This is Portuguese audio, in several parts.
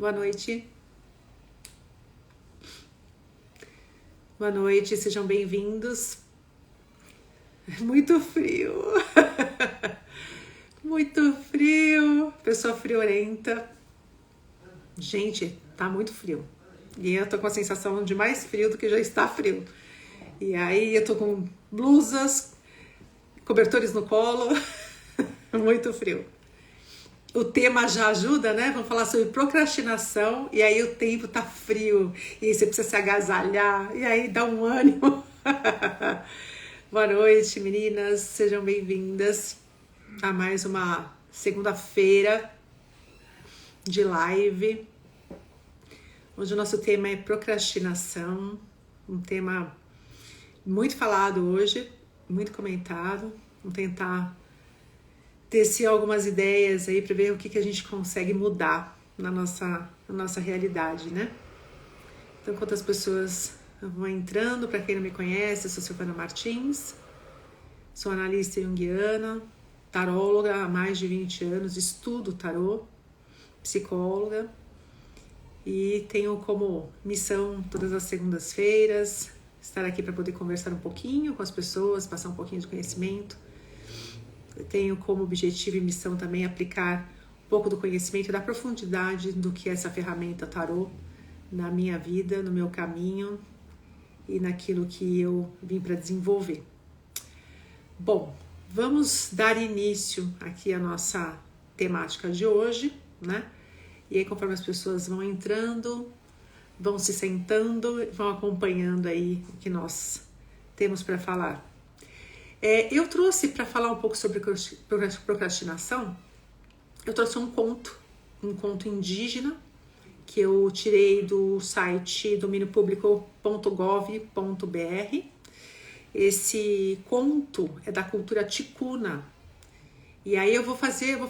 Boa noite. Boa noite, sejam bem-vindos. Muito frio. Muito frio. Pessoa friorenta. Gente, tá muito frio. E eu tô com a sensação de mais frio do que já está frio. E aí eu tô com blusas, cobertores no colo. Muito frio. O tema já ajuda, né? Vamos falar sobre procrastinação. E aí o tempo tá frio. E aí você precisa se agasalhar. E aí dá um ânimo. Boa noite, meninas. Sejam bem-vindas a mais uma segunda-feira de live. Hoje o nosso tema é procrastinação. Um tema muito falado hoje, muito comentado. Vamos tentar tecer algumas ideias aí para ver o que a gente consegue mudar na nossa realidade, né? Então, enquanto as pessoas vão entrando, para quem não me conhece, eu sou Silvana Martins, sou analista junguiana, taróloga há mais de 20 anos, estudo tarô, psicóloga e tenho como missão todas as segundas-feiras estar aqui para poder conversar um pouquinho com as pessoas, passar um pouquinho de conhecimento. Eu tenho como objetivo e missão também aplicar um pouco do conhecimento e da profundidade do que é essa ferramenta tarô na minha vida, no meu caminho e naquilo que eu vim para desenvolver. Bom, vamos dar início aqui à nossa temática de hoje, né? E aí, conforme as pessoas vão entrando, vão se sentando, vão acompanhando aí o que nós temos para falar. Eu trouxe para falar um pouco sobre procrastinação, eu trouxe um conto indígena, que eu tirei do site dominiopublico.gov.br. Esse conto é da cultura ticuna. E aí eu vou fazer o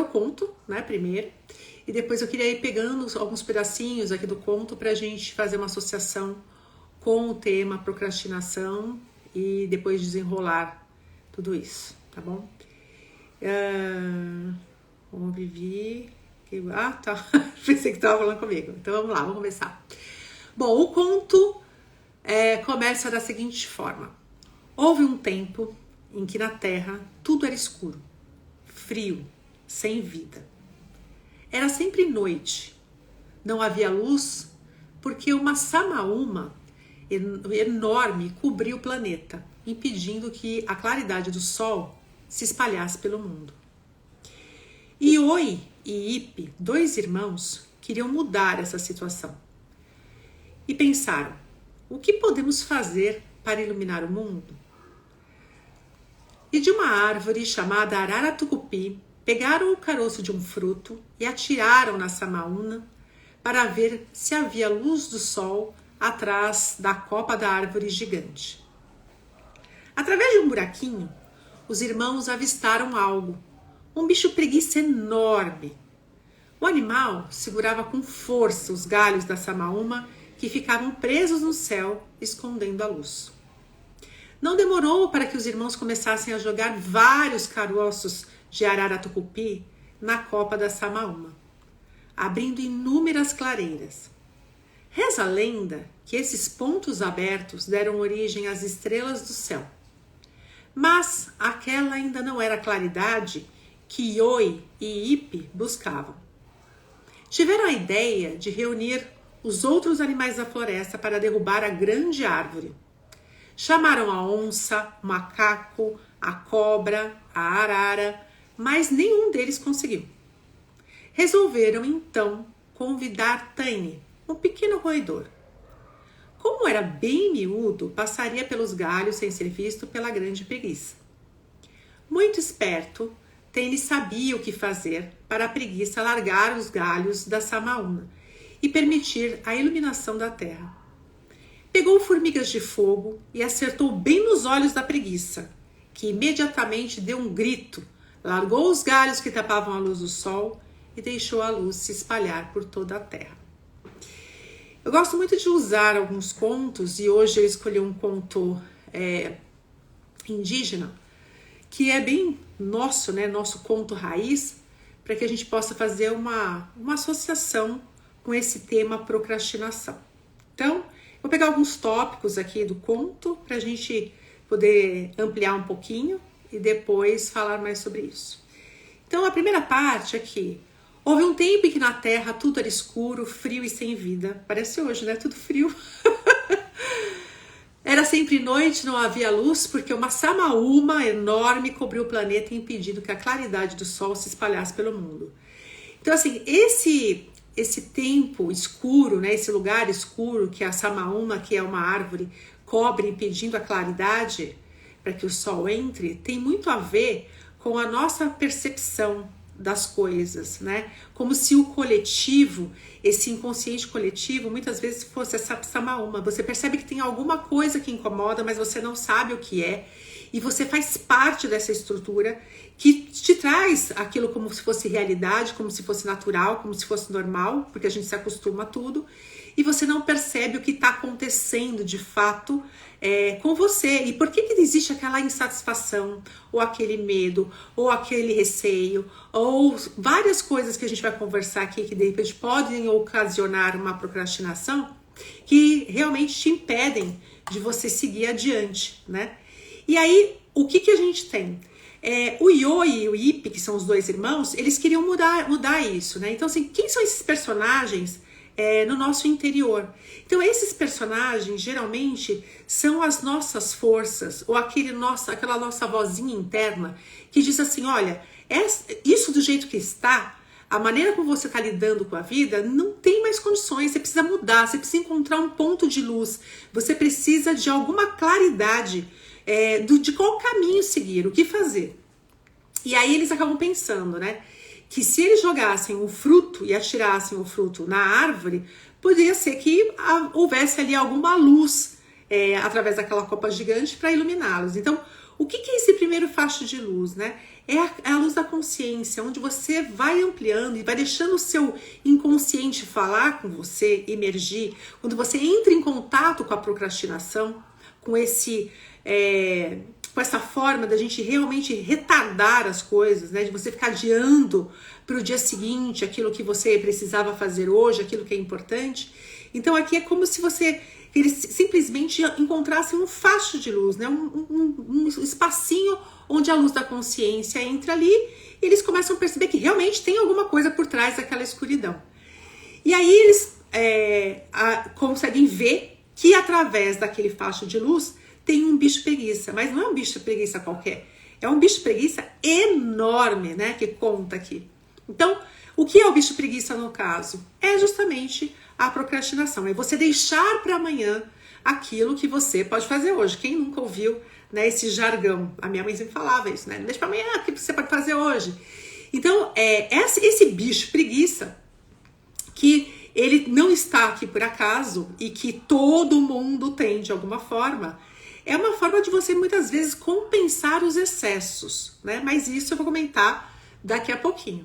conto, né, primeiro, e depois eu queria ir pegando alguns pedacinhos aqui do conto para a gente fazer uma associação com o tema procrastinação e depois desenrolar tudo isso, tá bom? Como Vivi... Ah, tá. Pensei que estava falando comigo. Então vamos lá, vamos começar. Bom, o conto começa da seguinte forma. Houve um tempo em que na terra tudo era escuro, frio, sem vida. Era sempre noite. Não havia luz porque uma samaúma enorme cobriu o planeta, impedindo que a claridade do sol se espalhasse pelo mundo. Ioi e Ipe, dois irmãos, queriam mudar essa situação. E pensaram, o que podemos fazer para iluminar o mundo? E de uma árvore chamada Arara Tucupi, pegaram o caroço de um fruto e atiraram na samaúna para ver se havia luz do sol atrás da copa da árvore gigante. Através de um buraquinho, os irmãos avistaram algo, um bicho preguiça enorme. O animal segurava com força os galhos da samaúma que ficavam presos no céu, escondendo a luz. Não demorou para que os irmãos começassem a jogar vários caroços de Arara Tucupi na copa da samaúma, abrindo inúmeras clareiras. Reza a lenda que esses pontos abertos deram origem às estrelas do céu. Mas aquela ainda não era a claridade que Ioi e Ipe buscavam. Tiveram a ideia de reunir os outros animais da floresta para derrubar a grande árvore. Chamaram a onça, o macaco, a cobra, a arara, mas nenhum deles conseguiu. Resolveram então convidar Tiny, um pequeno roedor. Como era bem miúdo, passaria pelos galhos sem ser visto pela grande preguiça. Muito esperto, Tiny sabia o que fazer para a preguiça largar os galhos da samaúna e permitir a iluminação da terra. Pegou formigas de fogo e acertou bem nos olhos da preguiça, que imediatamente deu um grito, largou os galhos que tapavam a luz do sol e deixou a luz se espalhar por toda a terra. Eu gosto muito de usar alguns contos e hoje eu escolhi um conto indígena que é bem nosso, né? Nosso conto raiz, para que a gente possa fazer uma associação com esse tema procrastinação. Então, vou pegar alguns tópicos aqui do conto para a gente poder ampliar um pouquinho e depois falar mais sobre isso. Então, a primeira parte aqui. Houve um tempo em que na Terra tudo era escuro, frio e sem vida. Parece hoje, né? Tudo frio. Era sempre noite, não havia luz, porque uma samaúma enorme cobriu o planeta, impedindo que a claridade do sol se espalhasse pelo mundo. Então, assim, esse tempo escuro, né? Esse lugar escuro que a samaúma, que é uma árvore, cobre, impedindo a claridade para que o sol entre, tem muito a ver com a nossa percepção das coisas, né? Como se o coletivo, esse inconsciente coletivo, muitas vezes fosse essa samaúma. Você percebe que tem alguma coisa que incomoda, mas você não sabe o que é, e você faz parte dessa estrutura que te traz aquilo como se fosse realidade, como se fosse natural, como se fosse normal, porque a gente se acostuma a tudo, e você não percebe o que está acontecendo de fato com você. E por que existe aquela insatisfação, ou aquele medo, ou aquele receio, ou várias coisas que a gente vai conversar aqui que de repente podem ocasionar uma procrastinação que realmente te impedem de você seguir adiante, né? E aí, o que a gente tem? O Io e o Ip, que são os dois irmãos, eles queriam mudar isso, né? Então, assim, quem são esses personagens no nosso interior? Então, esses personagens, geralmente, são as nossas forças, ou aquela nossa vozinha interna, que diz assim, olha, isso do jeito que está, a maneira como você está lidando com a vida, não tem mais condições, você precisa mudar, você precisa encontrar um ponto de luz, você precisa de alguma claridade de qual caminho seguir, o que fazer. E aí eles acabam pensando, né, que se eles jogassem o fruto e atirassem o fruto na árvore, poderia ser que houvesse ali alguma luz através daquela copa gigante para iluminá-los. Então, o que é esse primeiro facho de luz, né? É a luz da consciência, onde você vai ampliando e vai deixando o seu inconsciente falar com você, emergir. Quando você entra em contato com a procrastinação, com essa forma da gente realmente retardar as coisas, né? De você ficar adiando para o dia seguinte aquilo que você precisava fazer hoje, aquilo que é importante. Então aqui é como se eles simplesmente encontrassem um facho de luz, né? Um espacinho onde a luz da consciência entra ali e eles começam a perceber que realmente tem alguma coisa por trás daquela escuridão. E aí eles conseguem ver que através daquele facho de luz tem um bicho preguiça, mas não é um bicho preguiça qualquer, é um bicho preguiça enorme, né, que conta aqui. Então, o que é o bicho preguiça no caso? É justamente a procrastinação, é você deixar para amanhã aquilo que você pode fazer hoje. Quem nunca ouviu, né, esse jargão? A minha mãe sempre falava isso, né? Deixa para amanhã o que você pode fazer hoje. Então, esse bicho preguiça, que ele não está aqui por acaso e que todo mundo tem de alguma forma, é uma forma de você muitas vezes compensar os excessos, né? Mas isso eu vou comentar daqui a pouquinho.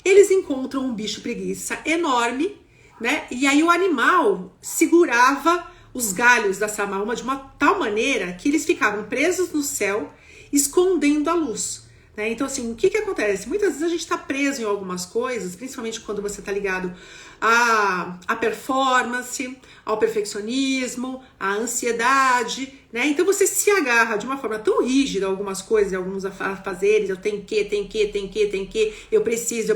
Eles encontram um bicho preguiça enorme, né? E aí o animal segurava os galhos da samaúma de uma tal maneira que eles ficavam presos no céu, escondendo a luz, né? Então, assim, o que acontece? Muitas vezes a gente está preso em algumas coisas, principalmente quando você está ligado à performance, ao perfeccionismo, à ansiedade, né? Então você se agarra de uma forma tão rígida a algumas coisas, a alguns afazeres, eu tenho que, eu preciso,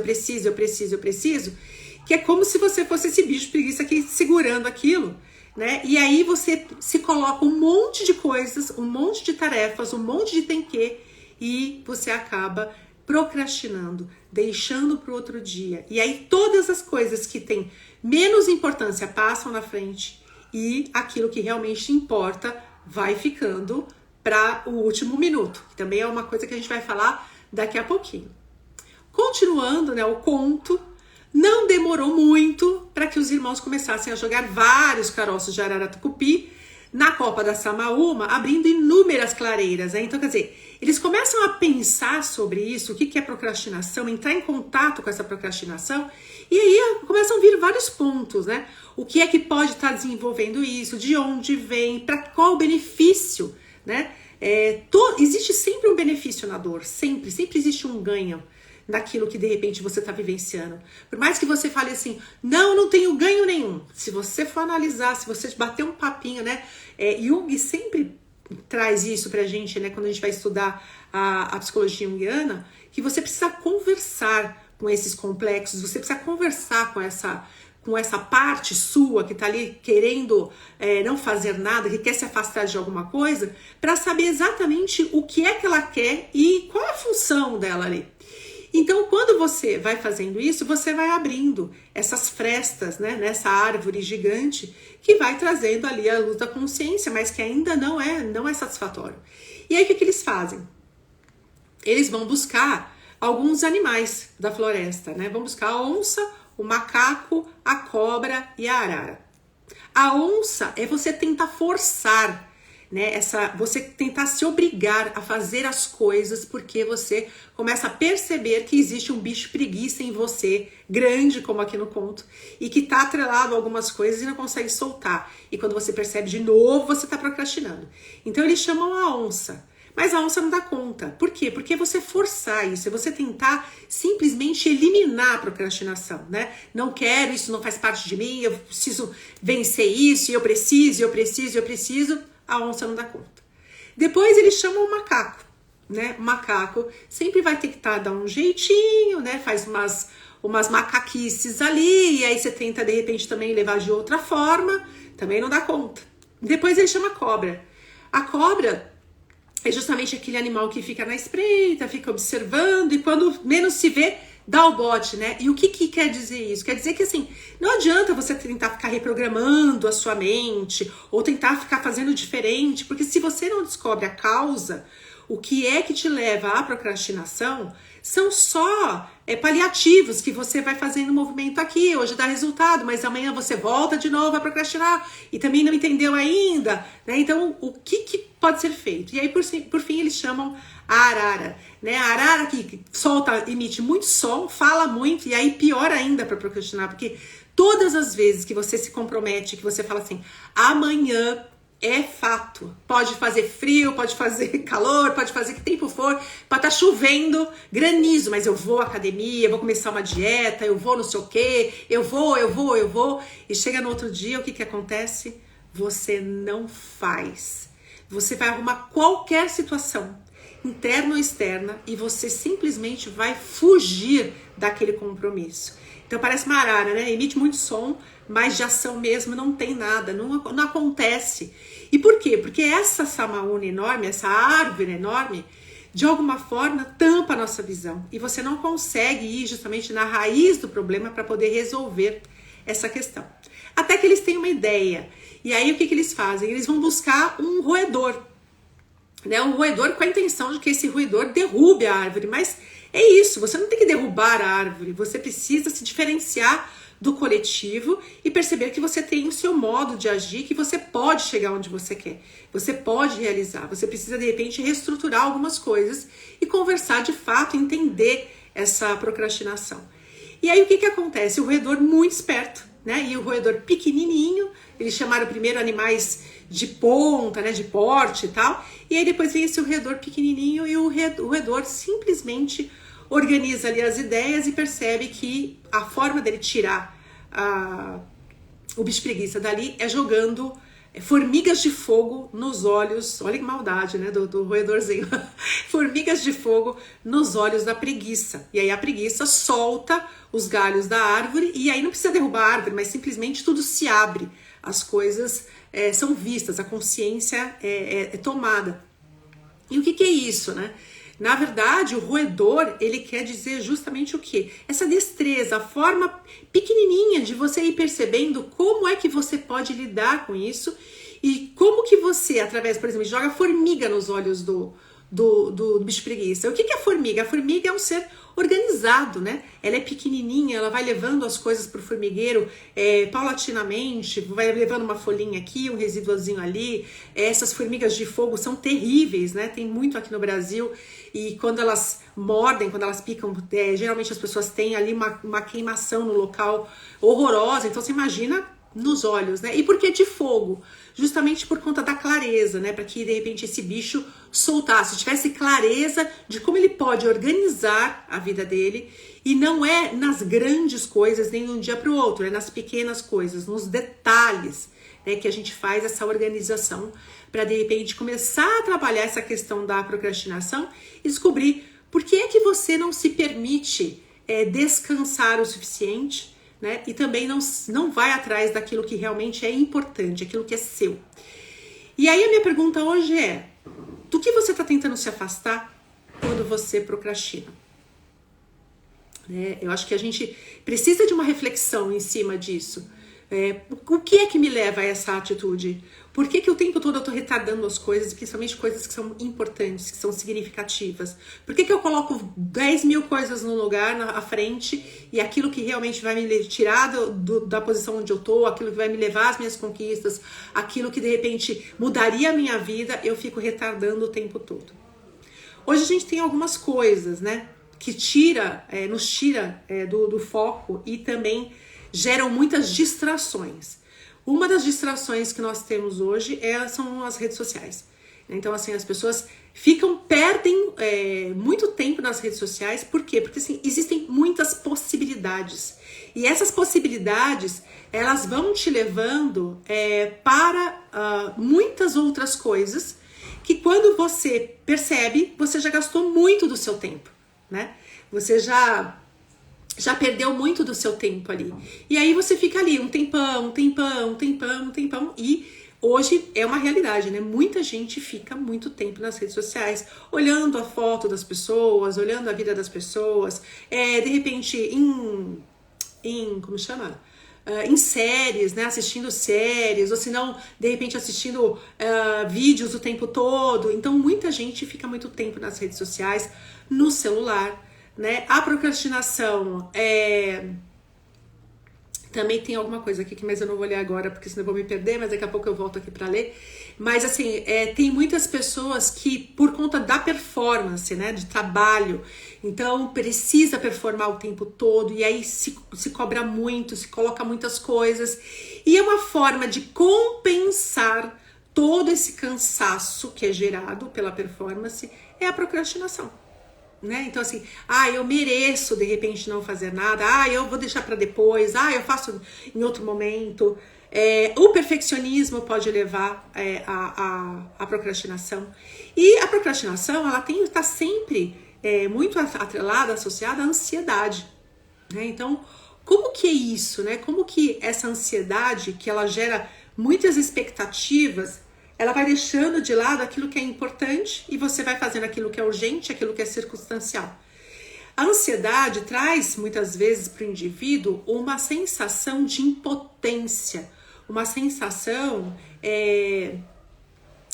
que é como se você fosse esse bicho preguiça aqui segurando aquilo, né? E aí você se coloca um monte de coisas, um monte de tarefas, um monte de tem que, e você acaba procrastinando, deixando para o outro dia. E aí todas as coisas que têm menos importância passam na frente e aquilo que realmente importa vai ficando para o último minuto, que também é uma coisa que a gente vai falar daqui a pouquinho. Continuando, né, o conto, não demorou muito para que os irmãos começassem a jogar vários caroços de arara-tucupi na copa da samaúma, abrindo inúmeras clareiras, né? Então, quer dizer, eles começam a pensar sobre isso, o que é procrastinação, entrar em contato com essa procrastinação, e aí começam a vir vários pontos, né? O que é que pode estar desenvolvendo isso, de onde vem, para qual o benefício, né? Existe sempre um benefício na dor, sempre existe um ganho. naquilo que de repente você está vivenciando. Por mais que você fale assim, não tenho ganho nenhum. Se você for analisar, se você bater um papinho, né? Jung sempre traz isso pra gente, né? Quando a gente vai estudar a psicologia junguiana, que você precisa conversar com esses complexos, você precisa conversar com essa parte sua que tá ali querendo não fazer nada, que quer se afastar de alguma coisa, para saber exatamente o que é que ela quer e qual é a função dela ali. Então, quando você vai fazendo isso, você vai abrindo essas frestas, né, nessa árvore gigante que vai trazendo ali a luz da consciência, mas que ainda não é satisfatório. E aí, o que eles fazem? Eles vão buscar alguns animais da floresta, né? Vão buscar a onça, o macaco, a cobra e a arara. A onça é você tentar forçar, né? Você tentar se obrigar a fazer as coisas porque você começa a perceber que existe um bicho preguiça em você, grande como aqui no conto, e que tá atrelado a algumas coisas e não consegue soltar. E quando você percebe de novo, você tá procrastinando. Então eles chamam a onça. Mas a onça não dá conta. Por quê? Porque é você forçar isso, é você tentar simplesmente eliminar a procrastinação, né? Não quero, isso não faz parte de mim, eu preciso vencer isso, eu preciso. A onça não dá conta. Depois eles chamam o macaco, né? O macaco sempre vai ter que dar um jeitinho, né? Faz umas macaquices ali, e aí você tenta de repente também levar de outra forma, também não dá conta. Depois ele chama a cobra. A cobra é justamente aquele animal que fica na espreita, fica observando e quando menos se vê, dá o bote, né? E o que quer dizer isso? Quer dizer que assim, não adianta você tentar ficar reprogramando a sua mente ou tentar ficar fazendo diferente, porque se você não descobre a causa, o que é que te leva à procrastinação, são só paliativos que você vai fazendo movimento aqui, hoje dá resultado, mas amanhã você volta de novo a procrastinar e também não entendeu ainda, né? Então, o que pode ser feito? E aí, por fim, eles chamam a arara, né? A arara que emite muito som, fala muito, e aí pior ainda para procrastinar, porque todas as vezes que você se compromete, que você fala assim, amanhã é fato, pode fazer frio, pode fazer calor, pode fazer que tempo for, pode estar chovendo, granizo, mas eu vou à academia, eu vou começar uma dieta, eu vou não sei o que, eu vou, e chega no outro dia, o que acontece? Você não faz, você vai arrumar qualquer situação, interna ou externa, e você simplesmente vai fugir daquele compromisso. Então parece uma arara, né? Emite muito som, mas de ação mesmo não tem nada, não acontece. E por quê? Porque essa samaúna enorme, essa árvore enorme, de alguma forma tampa a nossa visão. E você não consegue ir justamente na raiz do problema para poder resolver essa questão. Até que eles têm uma ideia. E aí o que eles fazem? Eles vão buscar um roedor. Né? Um roedor com a intenção de que esse roedor derrube a árvore. Mas é isso, você não tem que derrubar a árvore. Você precisa se diferenciar do coletivo e perceber que você tem o seu modo de agir, que você pode chegar onde você quer, você pode realizar, você precisa de repente reestruturar algumas coisas e conversar de fato, entender essa procrastinação. E aí o que acontece? O roedor muito esperto, né? E o roedor pequenininho, eles chamaram primeiro animais de ponta, né? De porte e tal, e aí depois vem esse roedor pequenininho e o roedor simplesmente organiza ali as ideias e percebe que a forma dele tirar o bicho preguiça dali é jogando formigas de fogo nos olhos. Olha que maldade, né, do roedorzinho. Formigas de fogo nos olhos da preguiça. E aí a preguiça solta os galhos da árvore e aí não precisa derrubar a árvore, mas simplesmente tudo se abre. As coisas são vistas, a consciência é tomada. E o que é isso, né? Na verdade, o roedor, ele quer dizer justamente o quê? Essa destreza, a forma pequenininha de você ir percebendo como é que você pode lidar com isso e como que você, através, por exemplo, joga formiga nos olhos do bicho preguiça. O que é a formiga? A formiga é um ser organizado, né? Ela é pequenininha, ela vai levando as coisas pro formigueiro paulatinamente, vai levando uma folhinha aqui, um resíduozinho ali. Essas formigas de fogo são terríveis, né? Tem muito aqui no Brasil e quando elas mordem, quando elas picam, geralmente as pessoas têm ali uma queimação no local horrorosa. Então você imagina nos olhos, né? E por que de fogo? Justamente por conta da clareza, né? Para que de repente esse bicho soltar, se tivesse clareza de como ele pode organizar a vida dele. E não é nas grandes coisas, nem de um dia para o outro, é nas pequenas coisas, nos detalhes, né, que a gente faz essa organização para, de repente, começar a trabalhar essa questão da procrastinação e descobrir por que é que você não se permite descansar o suficiente, né, e também não vai atrás daquilo que realmente é importante, aquilo que é seu. E aí a minha pergunta hoje é, do que você está tentando se afastar quando você procrastina? Eu acho que a gente precisa de uma reflexão em cima disso. O que é que me leva a essa atitude? Por que o tempo todo eu estou retardando as coisas, principalmente coisas que são importantes, que são significativas? Por que eu coloco 10 mil coisas no lugar, à frente, e aquilo que realmente vai me tirar da posição onde eu estou, aquilo que vai me levar às minhas conquistas, aquilo que de repente mudaria a minha vida, eu fico retardando o tempo todo? Hoje a gente tem algumas coisas, né, que nos tira do foco e também geram muitas distrações. Uma das distrações que nós temos hoje são as redes sociais. Então, assim, as pessoas perdem muito tempo nas redes sociais. Por quê? Porque, assim, existem muitas possibilidades. E essas possibilidades, elas vão te levando para muitas outras coisas que, quando você percebe, você já gastou muito do seu tempo, né? Você já perdeu muito do seu tempo ali. E aí você fica ali um tempão, e hoje é uma realidade, né? Muita gente fica muito tempo nas redes sociais, olhando a foto das pessoas, olhando a vida das pessoas, de repente como chama? Em séries, né? Assistindo séries, ou se não, de repente assistindo vídeos o tempo todo. Então muita gente fica muito tempo nas redes sociais, no celular, né? A procrastinação também tem alguma coisa aqui, mas eu não vou ler agora, porque senão eu vou me perder, mas daqui a pouco eu volto aqui para ler. Mas assim, tem muitas pessoas que, por conta da performance, né, de trabalho, então precisa performar o tempo todo, e aí se cobra muito, se coloca muitas coisas, e é uma forma de compensar todo esse cansaço que é gerado pela performance, é a procrastinação. Né? Então assim, eu mereço de repente não fazer nada, eu vou deixar para depois, eu faço em outro momento. O perfeccionismo pode levar à procrastinação, e a procrastinação ela está sempre muito atrelada, associada à ansiedade, né? Então como que é isso, né? Como que essa ansiedade, que ela gera muitas expectativas, ela vai deixando de lado aquilo que é importante e você vai fazendo aquilo que é urgente, aquilo que é circunstancial. A ansiedade traz muitas vezes para o indivíduo uma sensação de impotência, uma sensação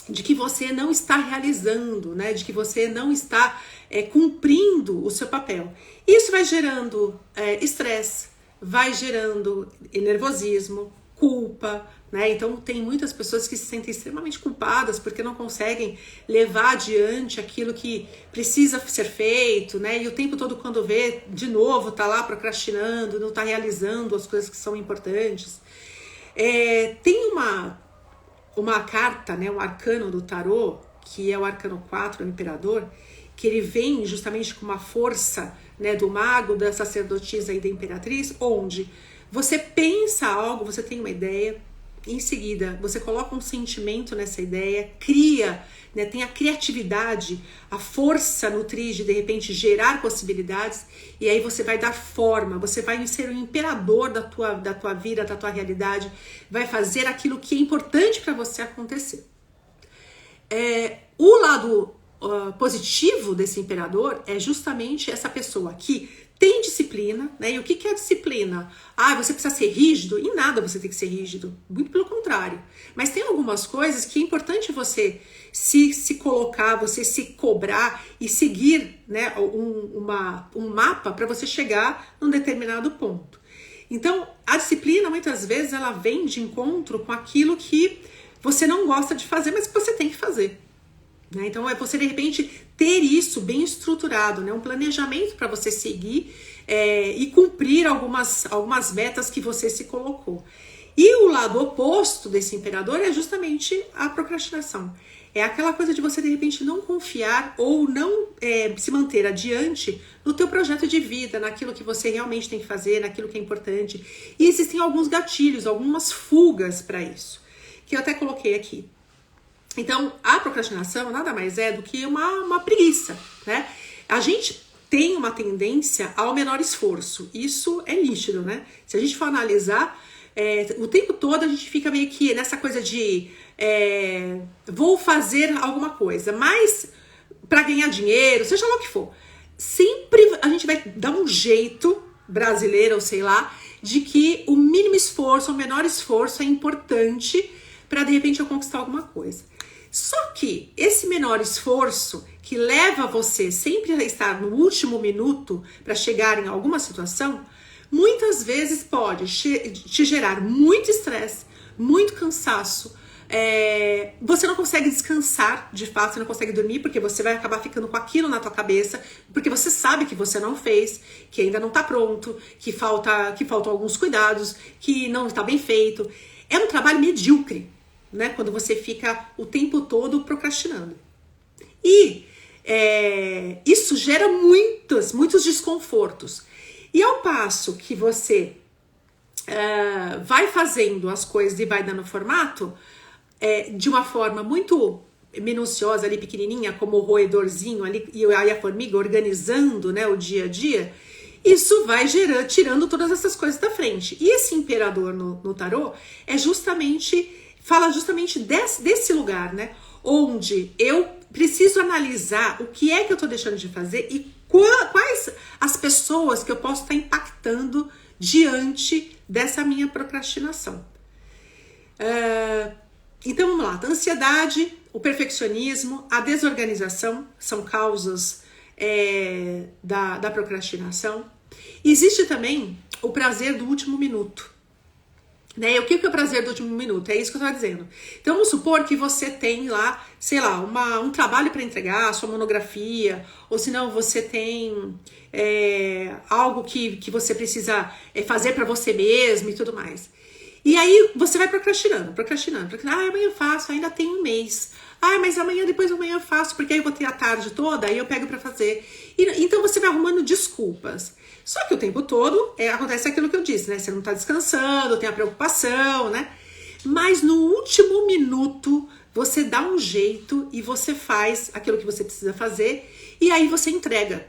de que você não está realizando, né? De que você não está cumprindo o seu papel. Isso vai gerando estresse, vai gerando nervosismo, culpa, né? Então tem muitas pessoas que se sentem extremamente culpadas porque não conseguem levar adiante aquilo que precisa ser feito, né? E o tempo todo, quando vê, de novo tá lá procrastinando, não tá realizando as coisas que são importantes. Tem uma carta, né, um arcano do tarô, que é o arcano 4, o imperador, que ele vem justamente com uma força, né, do mago, da sacerdotisa e da imperatriz, onde você pensa algo, você tem uma ideia, em seguida você coloca um sentimento nessa ideia, cria, né, tem a criatividade, a força nutrir de repente gerar possibilidades, e aí você vai dar forma, você vai ser o imperador da tua vida, da tua realidade, vai fazer aquilo que é importante para você acontecer. O lado positivo desse imperador é justamente essa pessoa que tem disciplina, né? E o que é a disciplina? Você precisa ser rígido? Em nada você tem que ser rígido, muito pelo contrário. Mas tem algumas coisas que é importante você se colocar, você se cobrar e seguir, né, um mapa para você chegar num determinado ponto. Então, a disciplina, muitas vezes, ela vem de encontro com aquilo que você não gosta de fazer, mas que você tem que fazer. Então é você de repente ter isso bem estruturado, né? Um planejamento para você seguir e cumprir algumas metas que você se colocou. E o lado oposto desse imperador é justamente a procrastinação. É aquela coisa de você, de repente, não confiar ou não se manter adiante no teu projeto de vida, naquilo que você realmente tem que fazer, naquilo que é importante. E existem alguns gatilhos, algumas fugas para isso, que eu até coloquei aqui. Então, a procrastinação nada mais é do que uma preguiça, né? A gente tem uma tendência ao menor esforço. Isso é nítido, né? Se a gente for analisar, o tempo todo a gente fica meio que nessa coisa de vou fazer alguma coisa, mas para ganhar dinheiro, seja lá o que for, sempre a gente vai dar um jeito brasileiro, ou sei lá, de que o mínimo esforço, o menor esforço é importante para de repente eu conquistar alguma coisa. Só que esse menor esforço que leva você sempre a estar no último minuto para chegar em alguma situação, muitas vezes pode te gerar muito estresse, muito cansaço. Você não consegue descansar, de fato, você não consegue dormir, porque você vai acabar ficando com aquilo na tua cabeça, porque você sabe que você não fez, que ainda não está pronto, que faltam alguns cuidados, que não está bem feito. É um trabalho medíocre, né? Quando você fica o tempo todo procrastinando. E isso gera muitos desconfortos. E ao passo que você vai fazendo as coisas e vai dando formato, de uma forma muito minuciosa ali, pequenininha, como o roedorzinho ali, e aí a formiga organizando, né, o dia a dia, isso vai tirando todas essas coisas da frente. E esse imperador no tarô fala justamente desse lugar, né, onde eu preciso analisar o que é que eu tô deixando de fazer e quais as pessoas que eu posso estar impactando diante dessa minha procrastinação. Então vamos lá, a ansiedade, o perfeccionismo, a desorganização são causas da procrastinação. Existe também o prazer do último minuto. Né? E o que é o prazer do último minuto? É isso que eu estou dizendo. Então vamos supor que você tem lá, sei lá, um trabalho para entregar, a sua monografia, ou se não você tem algo que você precisa fazer para você mesmo e tudo mais. E aí você vai procrastinando. Amanhã eu faço, ainda tem um mês. Mas depois de amanhã eu faço, porque aí eu vou ter a tarde toda, aí eu pego pra fazer. Então você vai arrumando desculpas. Só que o tempo todo acontece aquilo que eu disse, né? Você não tá descansando, tem a preocupação, né? Mas no último minuto, você dá um jeito e você faz aquilo que você precisa fazer. E aí você entrega.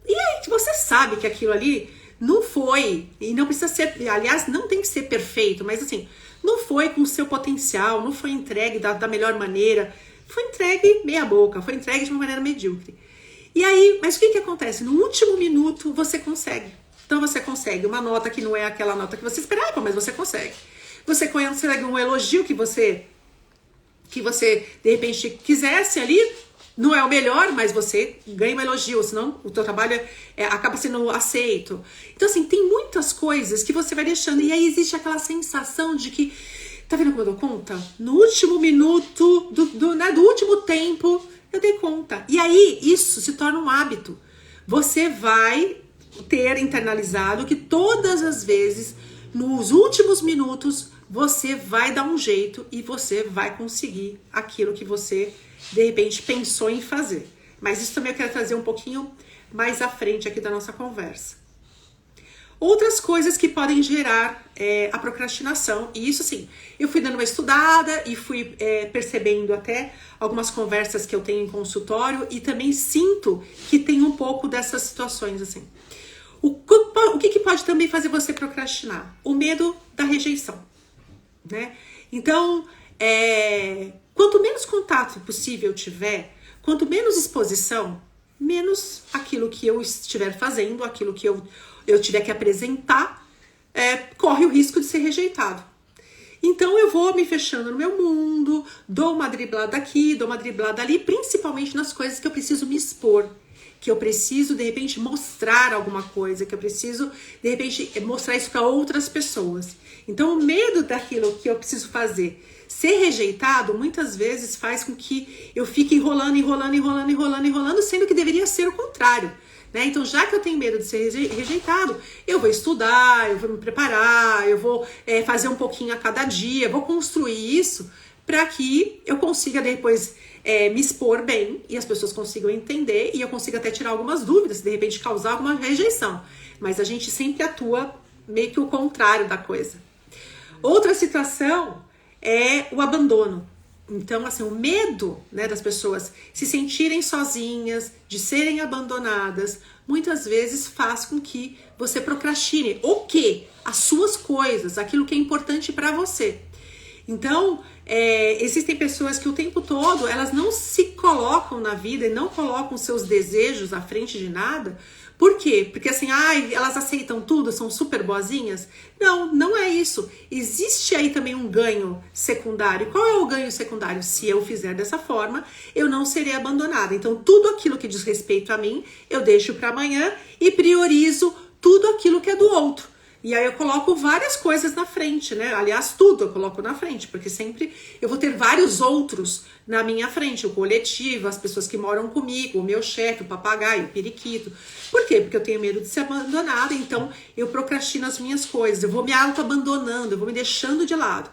E aí você sabe que aquilo ali não foi, e não precisa ser, aliás, não tem que ser perfeito, mas assim, não foi com o seu potencial, não foi entregue da melhor maneira, foi entregue meia boca, foi entregue de uma maneira medíocre. E aí, mas o que acontece? No último minuto você consegue. Então você consegue uma nota que não é aquela nota que você esperava, mas você consegue. Você consegue um elogio que você de repente quisesse ali. Não é o melhor, mas você ganha um elogio, senão o teu trabalho acaba sendo aceito. Então, assim, tem muitas coisas que você vai deixando. E aí existe aquela sensação de que, tá vendo como eu dou conta? No último minuto, do último tempo, eu dei conta. E aí isso se torna um hábito. Você vai ter internalizado que todas as vezes, nos últimos minutos, você vai dar um jeito e você vai conseguir aquilo que você de repente pensou em fazer. Mas isso também eu quero trazer um pouquinho mais à frente aqui da nossa conversa. Outras coisas que podem gerar a procrastinação, e isso sim, eu fui dando uma estudada e fui percebendo até algumas conversas que eu tenho em consultório e também sinto que tem um pouco dessas situações assim. O que pode também fazer você procrastinar? O medo da rejeição, né? Então, quanto menos contato possível tiver, quanto menos exposição, menos aquilo que eu estiver fazendo, aquilo que eu tiver que apresentar, corre o risco de ser rejeitado. Então eu vou me fechando no meu mundo, dou uma driblada aqui, dou uma driblada ali, principalmente nas coisas que eu preciso me expor, que eu preciso de repente mostrar alguma coisa, que eu preciso de repente mostrar isso para outras pessoas. Então o medo daquilo que eu preciso fazer ser rejeitado, muitas vezes faz com que eu fique enrolando, sendo que deveria ser o contrário, né? Então, já que eu tenho medo de ser rejeitado, eu vou estudar, eu vou me preparar, eu vou fazer um pouquinho a cada dia, vou construir isso para que eu consiga depois me expor bem e as pessoas consigam entender e eu consiga até tirar algumas dúvidas, de repente causar alguma rejeição. Mas a gente sempre atua meio que o contrário da coisa. Outra situação é o abandono. Então, assim, o medo, né, das pessoas se sentirem sozinhas, de serem abandonadas, muitas vezes faz com que você procrastine o quê? As suas coisas, aquilo que é importante para você. Então, existem pessoas que o tempo todo elas não se colocam na vida e não colocam seus desejos à frente de nada. Por quê? Porque assim, elas aceitam tudo, são super boazinhas? Não, não é isso. Existe aí também um ganho secundário. Qual é o ganho secundário? Se eu fizer dessa forma, eu não serei abandonada. Então, tudo aquilo que diz respeito a mim, eu deixo para amanhã e priorizo tudo aquilo que é do outro. E aí eu coloco várias coisas na frente, né? Aliás, tudo eu coloco na frente, porque sempre eu vou ter vários outros na minha frente, o coletivo, as pessoas que moram comigo, o meu chefe, o papagaio, o periquito. Por quê? Porque eu tenho medo de ser abandonada, então eu procrastino as minhas coisas, eu vou me auto-abandonando, eu vou me deixando de lado.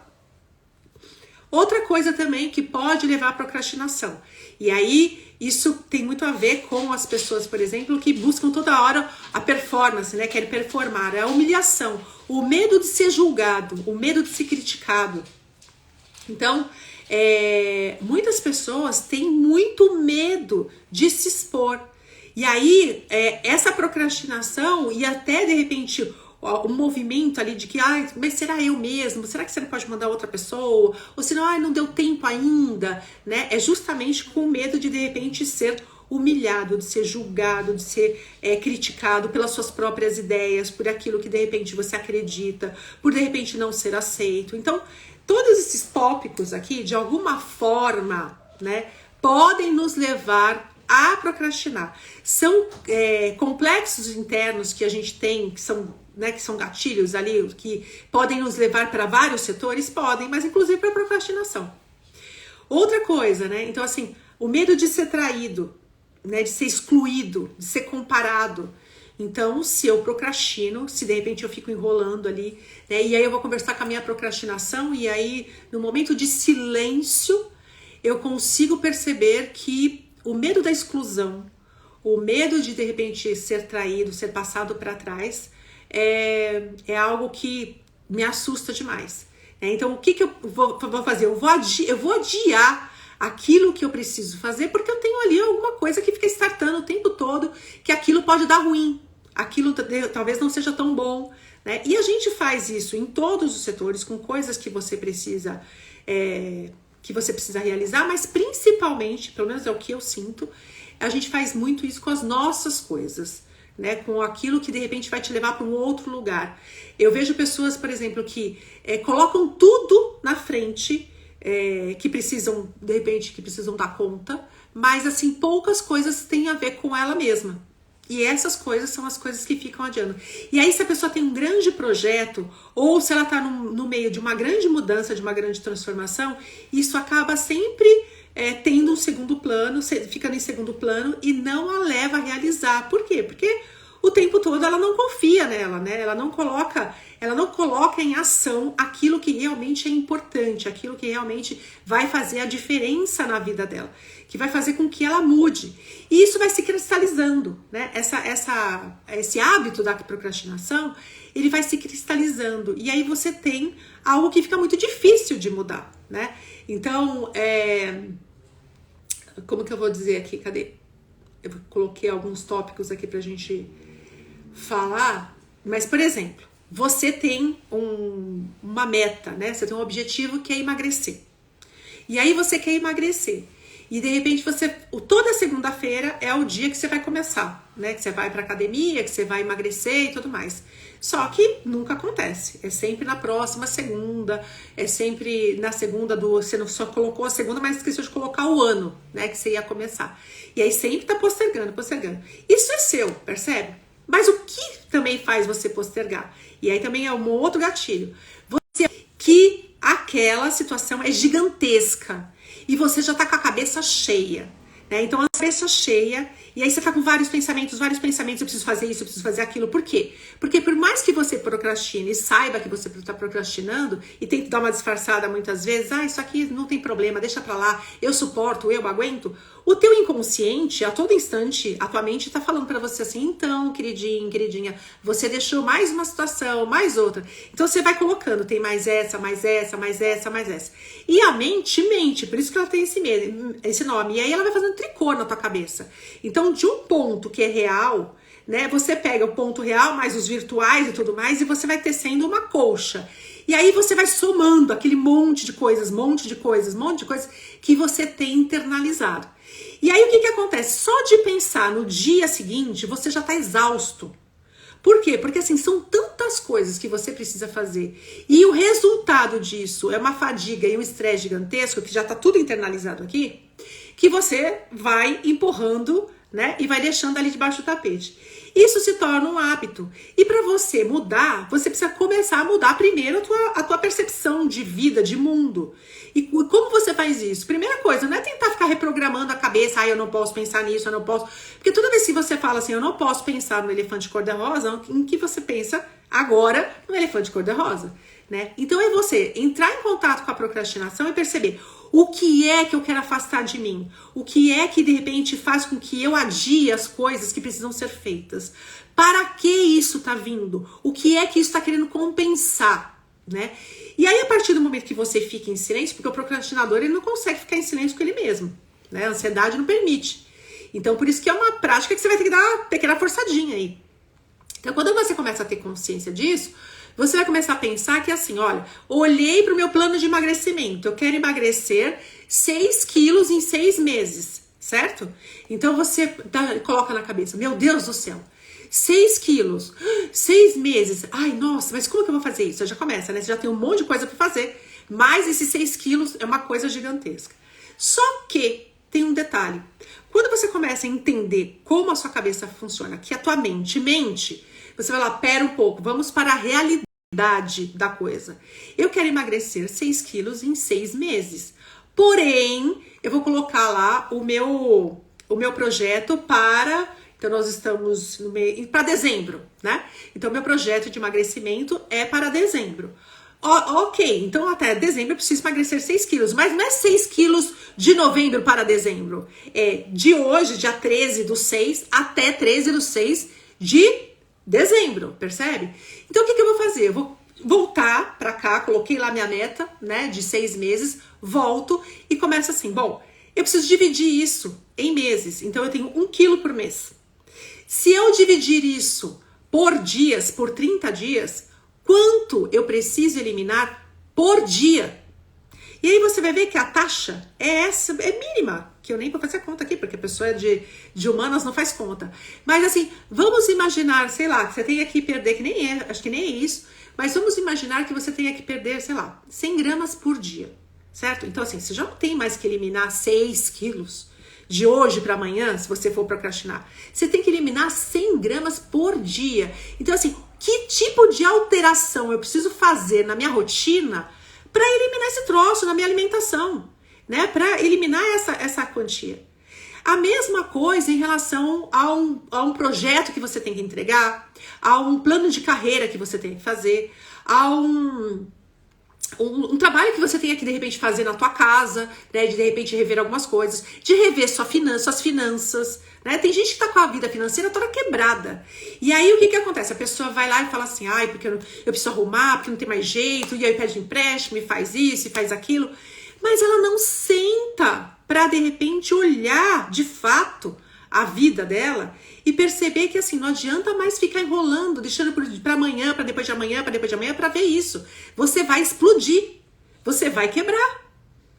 Outra coisa também que pode levar à procrastinação. E aí, isso tem muito a ver com as pessoas, por exemplo, que buscam toda hora a performance, né? Querem performar, é a humilhação, o medo de ser julgado, o medo de ser criticado. Então, muitas pessoas têm muito medo de se expor. E aí, essa procrastinação e até, de repente, o movimento ali de que, mas será eu mesmo? Será que você não pode mandar outra pessoa? Ou se não, não deu tempo ainda, né? É justamente com medo de repente, ser humilhado, de ser julgado, de ser criticado pelas suas próprias ideias, por aquilo que, de repente, você acredita, por, de repente, não ser aceito. Então, todos esses tópicos aqui, de alguma forma, né, podem nos levar a procrastinar. São complexos internos que a gente tem, que são gatilhos ali, que podem nos levar para vários setores, podem, mas inclusive para procrastinação. Outra coisa, né? Então, assim, o medo de ser traído, né? De ser excluído, de ser comparado. Então, se eu procrastino, se de repente eu fico enrolando ali, né? E aí eu vou conversar com a minha procrastinação, e aí, no momento de silêncio, eu consigo perceber que o medo da exclusão, o medo de repente ser traído, ser passado para trás, é algo que me assusta demais. Então, o que eu vou fazer? Eu vou adiar aquilo que eu preciso fazer, porque eu tenho ali alguma coisa que fica startando o tempo todo, que aquilo pode dar ruim, aquilo talvez não seja tão bom, né? E a gente faz isso em todos os setores, com coisas que você precisa realizar, mas principalmente, pelo menos é o que eu sinto, a gente faz muito isso com as nossas coisas, né, com aquilo que de repente vai te levar para um outro lugar. Eu vejo pessoas, por exemplo, que colocam tudo na frente, que precisam, de repente, que precisam dar conta, mas assim, poucas coisas têm a ver com ela mesma. E essas coisas são as coisas que ficam adiando. E aí, se a pessoa tem um grande projeto, ou se ela está no meio de uma grande mudança, de uma grande transformação, isso acaba sempre tendo um segundo plano, ficando em segundo plano e não a leva a realizar. Por quê? Porque o tempo todo ela não confia nela, né? Ela não coloca em ação aquilo que realmente é importante, aquilo que realmente vai fazer a diferença na vida dela, que vai fazer com que ela mude. E isso vai se cristalizando, né? Esse hábito da procrastinação, ele vai se cristalizando. E aí você tem algo que fica muito difícil de mudar, né? Então, como que eu vou dizer aqui? Cadê? Eu coloquei alguns tópicos aqui pra gente falar. Mas, por exemplo, você tem uma meta, né? Você tem um objetivo que é emagrecer. E aí você quer emagrecer. E de repente toda segunda-feira é o dia que você vai começar, né? Que você vai pra academia, que você vai emagrecer e tudo mais. Só que nunca acontece. É sempre na próxima segunda, é sempre na segunda você não só colocou a segunda, mas esqueceu de colocar o ano, né? Que você ia começar. E aí sempre tá postergando. Isso é seu, percebe? Mas o que também faz você postergar? E aí também é um outro gatilho. Que aquela situação é gigantesca e você já tá com a cabeça cheia. né? Então a cabeça cheia, e aí você tá com vários pensamentos, eu preciso fazer isso, eu preciso fazer aquilo. Por quê? Porque por mais que você procrastine e saiba que você tá procrastinando e tente dar uma disfarçada muitas vezes, isso aqui não tem problema, deixa pra lá, eu suporto, eu aguento, o teu inconsciente, a todo instante, a tua mente tá falando pra você assim, então, queridinho, queridinha, você deixou mais uma situação, mais outra. Então você vai colocando, tem mais essa, mais essa, mais essa, mais essa. E a mente, por isso que ela tem esse nome. E aí ela vai fazendo tricô na tua cabeça. Então, de um ponto que é real, né? Você pega o ponto real, mais os virtuais e tudo mais, e você vai tecendo uma colcha. E aí você vai somando aquele monte de coisas que você tem internalizado. E aí o que acontece? Só de pensar no dia seguinte, você já tá exausto. Por quê? Porque assim, são tantas coisas que você precisa fazer. E o resultado disso é uma fadiga e um estresse gigantesco, que já tá tudo internalizado aqui, que você vai empurrando, né? E vai deixando ali debaixo do tapete. Isso se torna um hábito. E para você mudar, você precisa começar a mudar primeiro a tua percepção de vida, de mundo. E como você faz isso? Primeira coisa, não é tentar ficar reprogramando a cabeça, eu não posso pensar nisso, eu não posso. Porque toda vez que você fala assim, eu não posso pensar no elefante cor-de-rosa, em que você pensa agora no elefante cor-de-rosa, né? Então é você entrar em contato com a procrastinação e perceber o que é que eu quero afastar de mim, o que é que de repente faz com que eu adie as coisas que precisam ser feitas. Para que isso tá vindo? O que é que isso tá querendo compensar, né? E aí, a partir do momento que você fica em silêncio, porque o procrastinador ele não consegue ficar em silêncio com ele mesmo, né? A ansiedade não permite. Então, por isso que é uma prática que você vai ter que dar uma pequena forçadinha aí. Então, quando você começa a ter consciência disso, você vai começar a pensar que assim, olha, olhei para o meu plano de emagrecimento, eu quero emagrecer 6 quilos em 6 meses, certo? Então, você coloca na cabeça, meu Deus do céu, 6 quilos, 6 meses, ai, nossa, mas como que eu vou fazer isso? Você já começa, né? Você já tem um monte de coisa para fazer, mas esses 6 quilos é uma coisa gigantesca. Só que tem um detalhe. Quando você começa a entender como a sua cabeça funciona, que a tua mente, você vai lá, pera um pouco, vamos para a realidade da coisa. Eu quero emagrecer 6 quilos em 6 meses. Porém, eu vou colocar lá o meu projeto para... Então, nós estamos para dezembro, né? Então, meu projeto de emagrecimento é para dezembro. Ok, então até dezembro eu preciso emagrecer 6 quilos. Mas não é 6 quilos de novembro para dezembro. É de hoje, dia 13/6, até 13/6 de dezembro, percebe? Então, o que eu vou fazer? Eu vou voltar para cá, coloquei lá minha meta, né, de 6 meses, volto e começo assim, bom, eu preciso dividir isso em meses. Então, eu tenho 1 quilo por mês. Se eu dividir isso por dias, por 30 dias, quanto eu preciso eliminar por dia? E aí você vai ver que a taxa é mínima, que eu nem vou fazer conta aqui, porque a pessoa de humanas não faz conta. Mas assim, vamos imaginar, sei lá, que você tenha que perder, acho que nem é isso, mas vamos imaginar que você tenha que perder, sei lá, 100 gramas por dia, certo? Então assim, você já não tem mais que eliminar 6 quilos de hoje para amanhã, se você for procrastinar. Você tem que eliminar 100 gramas por dia. Então assim, que tipo de alteração eu preciso fazer na minha rotina para eliminar esse troço na minha alimentação, né? Para eliminar essa quantia. A mesma coisa em relação a um projeto que você tem que entregar, a um plano de carreira que você tem que fazer, a um trabalho que você tenha que de repente fazer na tua casa, né? De repente rever algumas coisas, de rever suas finanças, né? Tem gente que tá com a vida financeira toda quebrada. E aí o que acontece? A pessoa vai lá e fala assim, porque eu preciso arrumar, porque não tem mais jeito, e aí pede empréstimo, e faz isso, e faz aquilo. Mas ela não senta pra de repente olhar de fato a vida dela e perceber que assim, não adianta mais ficar enrolando, deixando para amanhã, para depois de amanhã, para ver isso. Você vai explodir, você vai quebrar,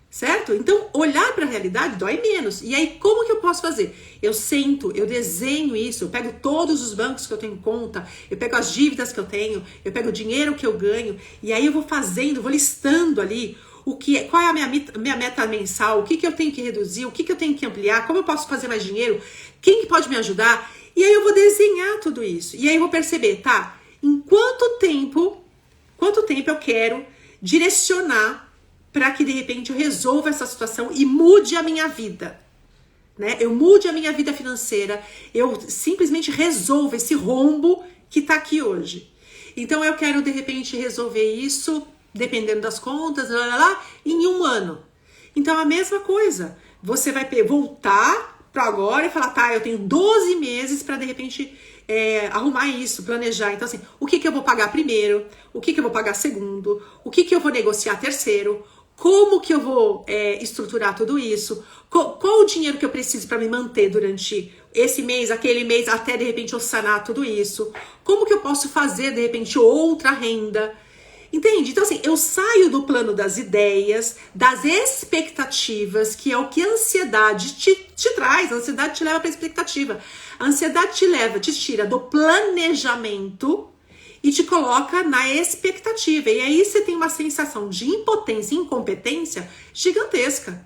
certo? Então, olhar para a realidade dói menos. E aí, como que eu posso fazer? Eu sento, eu desenho isso, eu pego todos os bancos que eu tenho em conta, eu pego as dívidas que eu tenho, eu pego o dinheiro que eu ganho, e aí eu vou fazendo, vou listando ali qual é a minha meta mensal, o que eu tenho que reduzir, o que eu tenho que ampliar, como eu posso fazer mais dinheiro, quem que pode me ajudar, e aí eu vou desenhar tudo isso, e aí eu vou perceber, tá, em quanto tempo eu quero direcionar para que de repente eu resolva essa situação e mude a minha vida, né? Eu mude a minha vida financeira, eu simplesmente resolvo esse rombo que tá aqui hoje. Então eu quero de repente resolver isso, dependendo das contas, em 1 ano. Então a mesma coisa, você vai voltar para agora e falar, tá, eu tenho 12 meses para de repente arrumar isso, planejar. Então assim, o que eu vou pagar primeiro, o que eu vou pagar segundo, o que eu vou negociar terceiro, como que eu vou estruturar tudo isso, qual o dinheiro que eu preciso para me manter durante esse mês, aquele mês, até de repente eu sanar tudo isso, como que eu posso fazer de repente outra renda. Entende? Então assim, eu saio do plano das ideias, das expectativas, que é o que a ansiedade te traz. A ansiedade te leva para a expectativa. A ansiedade te tira do planejamento e te coloca na expectativa. E aí você tem uma sensação de impotência e incompetência gigantesca.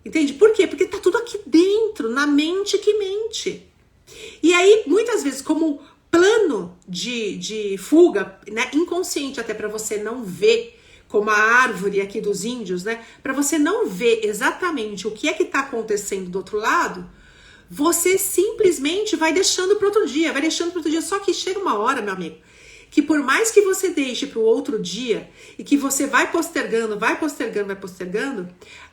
Entende? Por quê? Porque tá tudo aqui dentro, na mente que mente. E aí, muitas vezes, como plano de fuga, né, inconsciente até para você não ver, como a árvore aqui dos índios, né, para você não ver exatamente o que é que tá acontecendo do outro lado, você simplesmente vai deixando para outro dia, só que chega uma hora, meu amigo, que por mais que você deixe para o outro dia e que você vai postergando,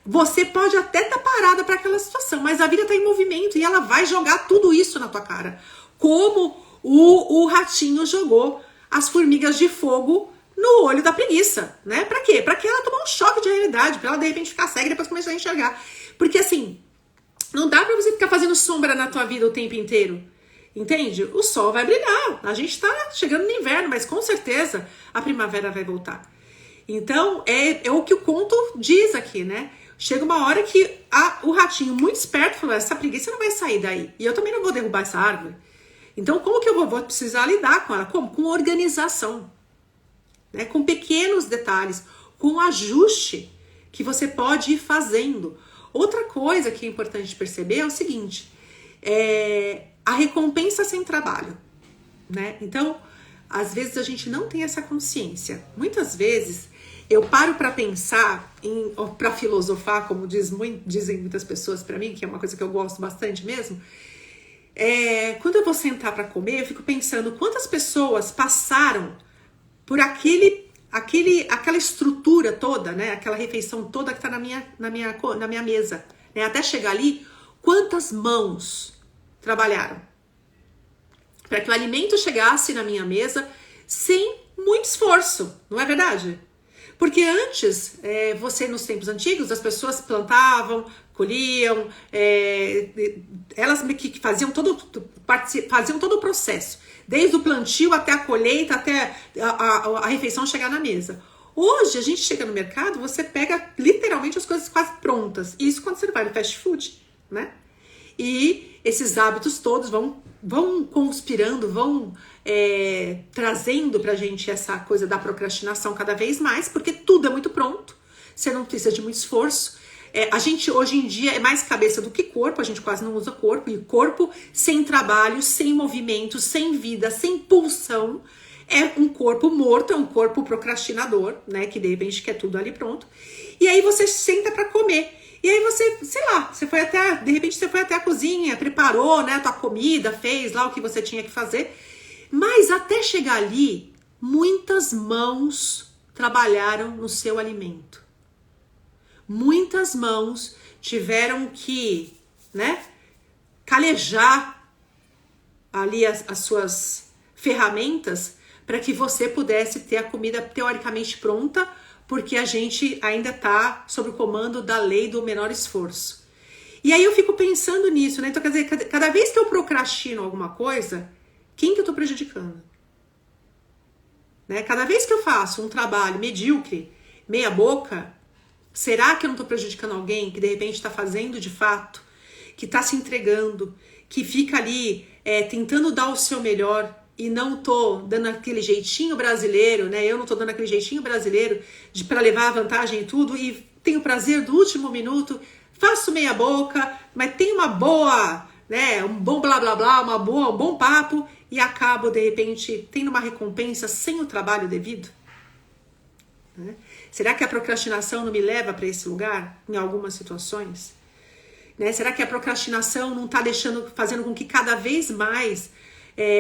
você pode até estar parada para aquela situação, mas a vida está em movimento e ela vai jogar tudo isso na tua cara, como o ratinho jogou as formigas de fogo no olho da preguiça, né? Pra quê? Pra que ela tomar um choque de realidade, pra ela de repente ficar cega e depois começar a enxergar. Porque assim, não dá pra você ficar fazendo sombra na tua vida o tempo inteiro, entende? O sol vai brilhar, a gente tá chegando no inverno, mas com certeza a primavera vai voltar. Então, é o que o conto diz aqui, né? Chega uma hora que o ratinho muito esperto falou, essa preguiça não vai sair daí, e eu também não vou derrubar essa árvore. Então, como que eu vou precisar lidar com ela? Como? Com organização, né? Com pequenos detalhes, com ajuste que você pode ir fazendo. Outra coisa que é importante perceber é o seguinte, a recompensa sem trabalho, né? Então, às vezes a gente não tem essa consciência. Muitas vezes eu paro para pensar, para filosofar, como dizem muitas pessoas para mim, que é uma coisa que eu gosto bastante mesmo. Quando eu vou sentar para comer, eu fico pensando quantas pessoas passaram por aquela estrutura toda, né? Aquela refeição toda que está na minha mesa, né? Até chegar ali, quantas mãos trabalharam para que o alimento chegasse na minha mesa sem muito esforço, não é verdade? Porque antes, nos tempos antigos, as pessoas plantavam, colhiam, elas que faziam todo o processo, desde o plantio até a colheita, até a refeição chegar na mesa. Hoje, a gente chega no mercado, você pega literalmente as coisas quase prontas. Isso quando você vai no fast food, né? E esses hábitos todos vão conspirando, vão trazendo pra gente essa coisa da procrastinação cada vez mais, porque tudo é muito pronto, você não precisa de muito esforço. A gente hoje em dia é mais cabeça do que corpo, a gente quase não usa corpo, e corpo sem trabalho, sem movimento, sem vida, sem pulsão, é um corpo morto, é um corpo procrastinador, né, que de repente quer tudo ali pronto. E aí você senta pra comer. E aí você, sei lá, de repente você foi até a cozinha, preparou, né, a tua comida, fez lá o que você tinha que fazer. Mas até chegar ali, muitas mãos trabalharam no seu alimento. Muitas mãos tiveram que, né, calejar ali as suas ferramentas para que você pudesse ter a comida teoricamente pronta, porque a gente ainda está sob o comando da lei do menor esforço. E aí eu fico pensando nisso, né? Então, quer dizer, cada vez que eu procrastino alguma coisa, quem que eu estou prejudicando? Né? Cada vez que eu faço um trabalho medíocre, meia boca, será que eu não estou prejudicando alguém que de repente está fazendo de fato, que está se entregando, que fica ali tentando dar o seu melhor, e não tô dando aquele jeitinho brasileiro, né? Eu não tô dando aquele jeitinho brasileiro para levar a vantagem em tudo e tenho prazer do último minuto, faço meia boca, mas tenho uma boa, né? Um bom blá blá blá, um bom papo e acabo de repente tendo uma recompensa sem o trabalho devido. Né? Será que a procrastinação não me leva para esse lugar em algumas situações? né? Será que a procrastinação não está fazendo com que cada vez mais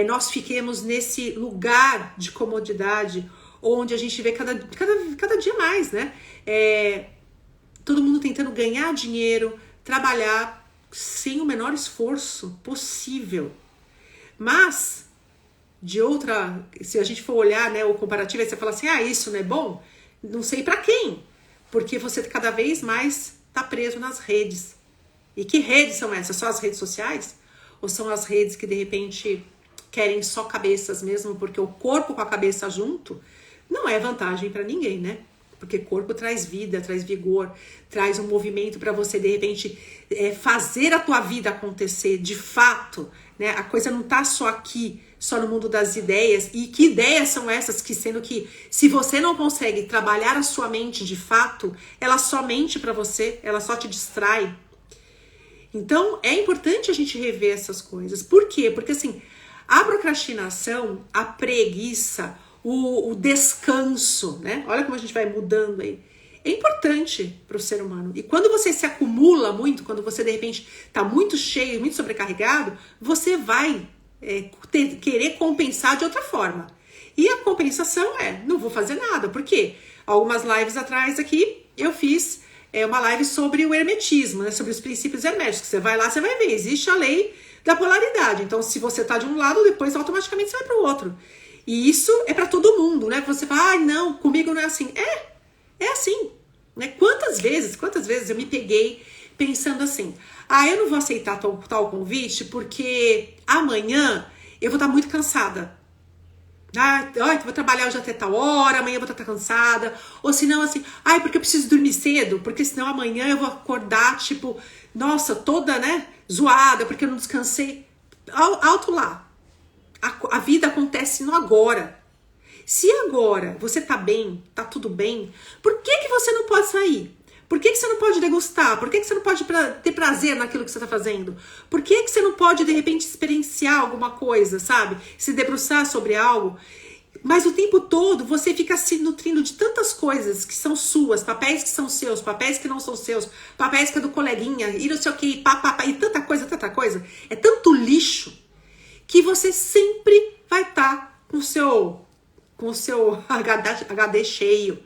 nós fiquemos nesse lugar de comodidade, onde a gente vê cada dia mais, né? Todo mundo tentando ganhar dinheiro, trabalhar sem o menor esforço possível. Mas, se a gente for olhar, né, o comparativo, aí você fala assim, isso não é bom? Não sei pra quem. Porque você cada vez mais tá preso nas redes. E que redes são essas? Só as redes sociais? Ou são as redes que, de repente, querem só cabeças mesmo? Porque o corpo com a cabeça junto não é vantagem pra ninguém, né? Porque corpo traz vida, traz vigor, traz um movimento para você, de repente, fazer a tua vida acontecer de fato, né? A coisa não tá só aqui, só no mundo das ideias. E que ideias são essas que, sendo que, se você não consegue trabalhar a sua mente de fato, ela só mente para você, ela só te distrai. Então, é importante a gente rever essas coisas. Por quê? Porque, assim, a procrastinação, a preguiça, o descanso, né? Olha como a gente vai mudando aí. É importante para o ser humano. E quando você se acumula muito, quando você de repente está muito cheio, muito sobrecarregado, você vai querer compensar de outra forma. E a compensação não vou fazer nada. Por quê? Algumas lives atrás aqui eu fiz uma live sobre o hermetismo, né? Sobre os princípios herméticos. Você vai lá, você vai ver. Existe a lei da polaridade. Então, se você está de um lado, depois automaticamente você vai para o outro. E isso é para todo mundo, né? Você fala, não, comigo não é assim. É assim, né? Quantas vezes eu me peguei pensando assim, eu não vou aceitar tal convite porque amanhã eu vou estar muito cansada. Eu vou trabalhar hoje até tal hora, amanhã eu vou estar cansada. Ou se não, assim, porque eu preciso dormir cedo, porque senão amanhã eu vou acordar, tipo, nossa, toda, né, zoada, porque eu não descansei. Alto lá. A vida acontece no agora. Se agora você tá bem, tá tudo bem, por que você não pode sair? Por que você não pode degustar? Por que você não pode ter prazer naquilo que você tá fazendo? Por que você não pode, de repente, experienciar alguma coisa, sabe? Se debruçar sobre algo. Mas o tempo todo você fica se nutrindo de tantas coisas que são suas, papéis que são seus, papéis que não são seus, papéis que é do coleguinha, e não sei o que, e tanta coisa. É tanto lixo que você sempre vai estar com o seu HD cheio,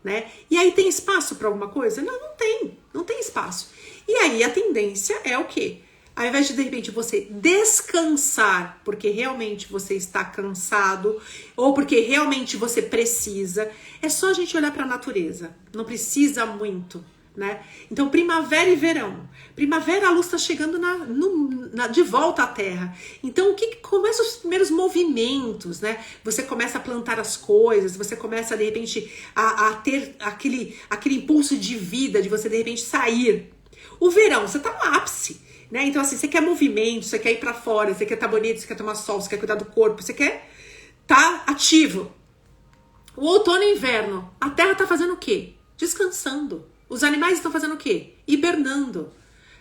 né? E aí tem espaço para alguma coisa? Não tem espaço. E aí a tendência é o quê? Ao invés de repente você descansar porque realmente você está cansado ou porque realmente você precisa, é só a gente olhar para a natureza. Não precisa muito, né? Então, primavera e verão. Primavera, a luz está chegando de volta à Terra. Então, começa os primeiros movimentos, né? Você começa a plantar as coisas, você começa, de repente, a ter aquele impulso de vida, de você, de repente, sair. O verão, você tá no ápice, né? Então, assim, você quer movimento, você quer ir pra fora, você quer estar bonito, você quer tomar sol, você quer cuidar do corpo, você quer estar ativo. O outono e inverno, a Terra tá fazendo o quê? Descansando. Os animais estão fazendo o quê? Hibernando,